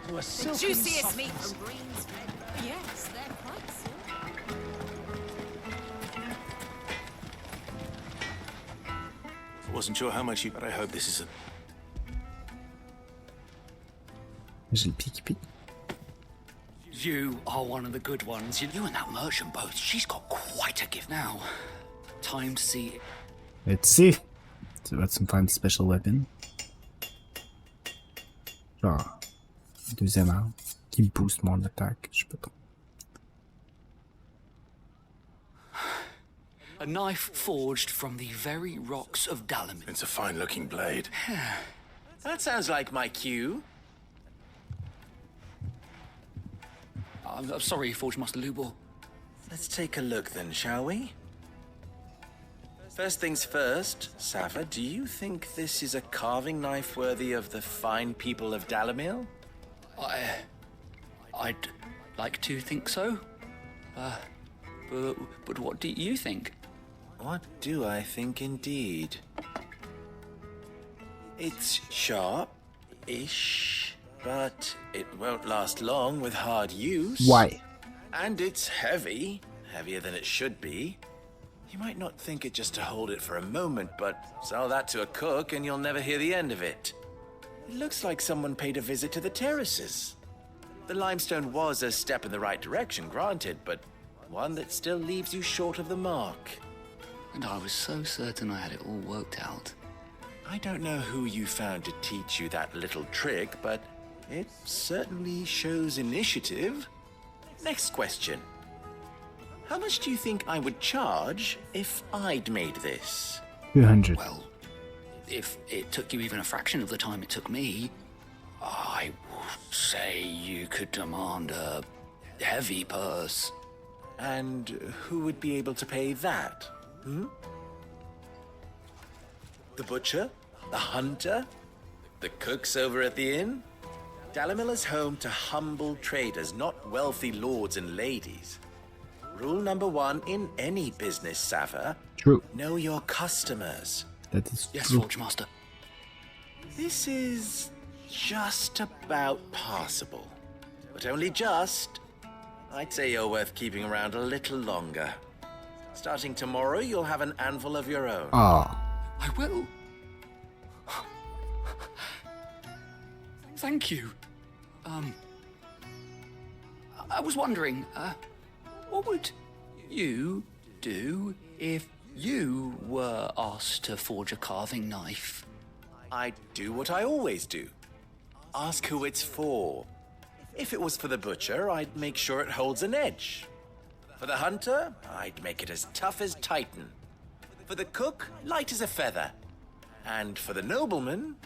To a The silken juiciest soft- meat from greens fed. Yes, they're quite silky. Wasn't sure how much you, but I hope this is a... J'ai le pied qui pique. You are one of the good ones. You and that merchant both. She's got quite a gift. Now, time to see. Let's see. So let's find a special weapon. Genre, deuxième arme qui booste mon attaque. Je sais pas trop. A knife forged from the very rocks of Dalamir. It's a fine-looking blade. That sounds like my cue. I'm sorry, Forge Master Lubor. Let's take a look then, shall we? First things first, Sava, do you think this is a carving knife worthy of the fine people of Dalamir? I'd like to think so. But what do you think? What do I think indeed? It's sharp-ish, but it won't last long with hard use. Why? And it's heavy, heavier than it should be. You might not think it just to hold it for a moment, but sell that to a cook and you'll never hear the end of it. It looks like someone paid a visit to the terraces. The limestone was a step in the right direction, granted, but one that still leaves you short of the mark. And I was so certain I had it all worked out. I don't know who you found to teach you that little trick, but it certainly shows initiative. Next question. How much do you think I would charge if I'd made this? 200. Well, if it took you even a fraction of the time it took me, I would say you could demand a heavy purse. And who would be able to pay that? The butcher? The hunter? The cooks over at the inn? Dalamir is home to humble traders, not wealthy lords and ladies. Rule number 1 in any business, Sava. True. Know your customers. That is yes, true. Forge Master. This is just about passable. But only just. I'd say you're worth keeping around a little longer. Starting tomorrow, you'll have an anvil of your own. Ah. I will. Thank you. I was wondering, what would you do if you were asked to forge a carving knife? I'd do what I always do. Ask who it's for. If it was for the butcher, I'd make sure it holds an edge. For the hunter, I'd make it as tough as Titan. For the cook, light as a feather. And for the nobleman,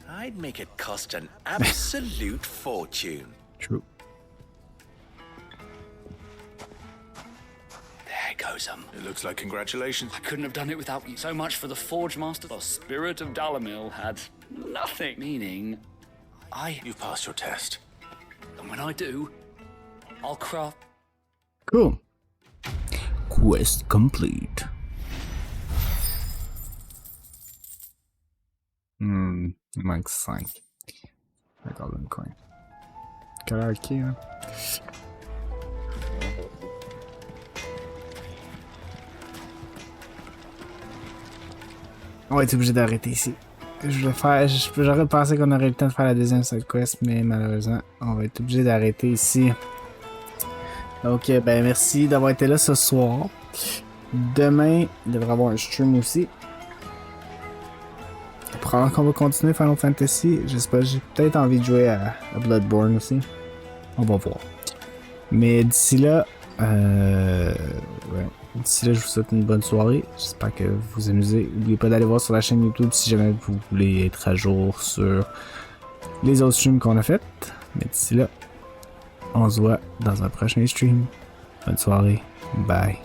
I'd make it cost an absolute fortune. True. There goes It looks like congratulations. I couldn't have done it without you. So much for the Forge Master. The spirit of Dalamir had nothing. Meaning, You've passed your test. And when I do, I'll craft... Cool. Quest complete. Il manque 5. D'accord, le coin. Quelle heure qui est, hein? On va être obligé d'arrêter ici. J'aurais pensé qu'on aurait le temps de faire la deuxième side quest, mais malheureusement, on va être obligé d'arrêter ici. Donc, ben merci d'avoir été là ce soir. Demain, il devrait y avoir un stream aussi. Probablement qu'on va continuer Final Fantasy. Je sais pas, j'ai peut-être envie de jouer à Bloodborne aussi. On va voir. Mais d'ici là, d'ici là, je vous souhaite une bonne soirée. J'espère que vous vous amusez. N'oubliez pas d'aller voir sur la chaîne YouTube si jamais vous voulez être à jour sur les autres streams qu'on a fait. Mais d'ici là, on se voit dans un prochain stream. Bonne soirée. Bye.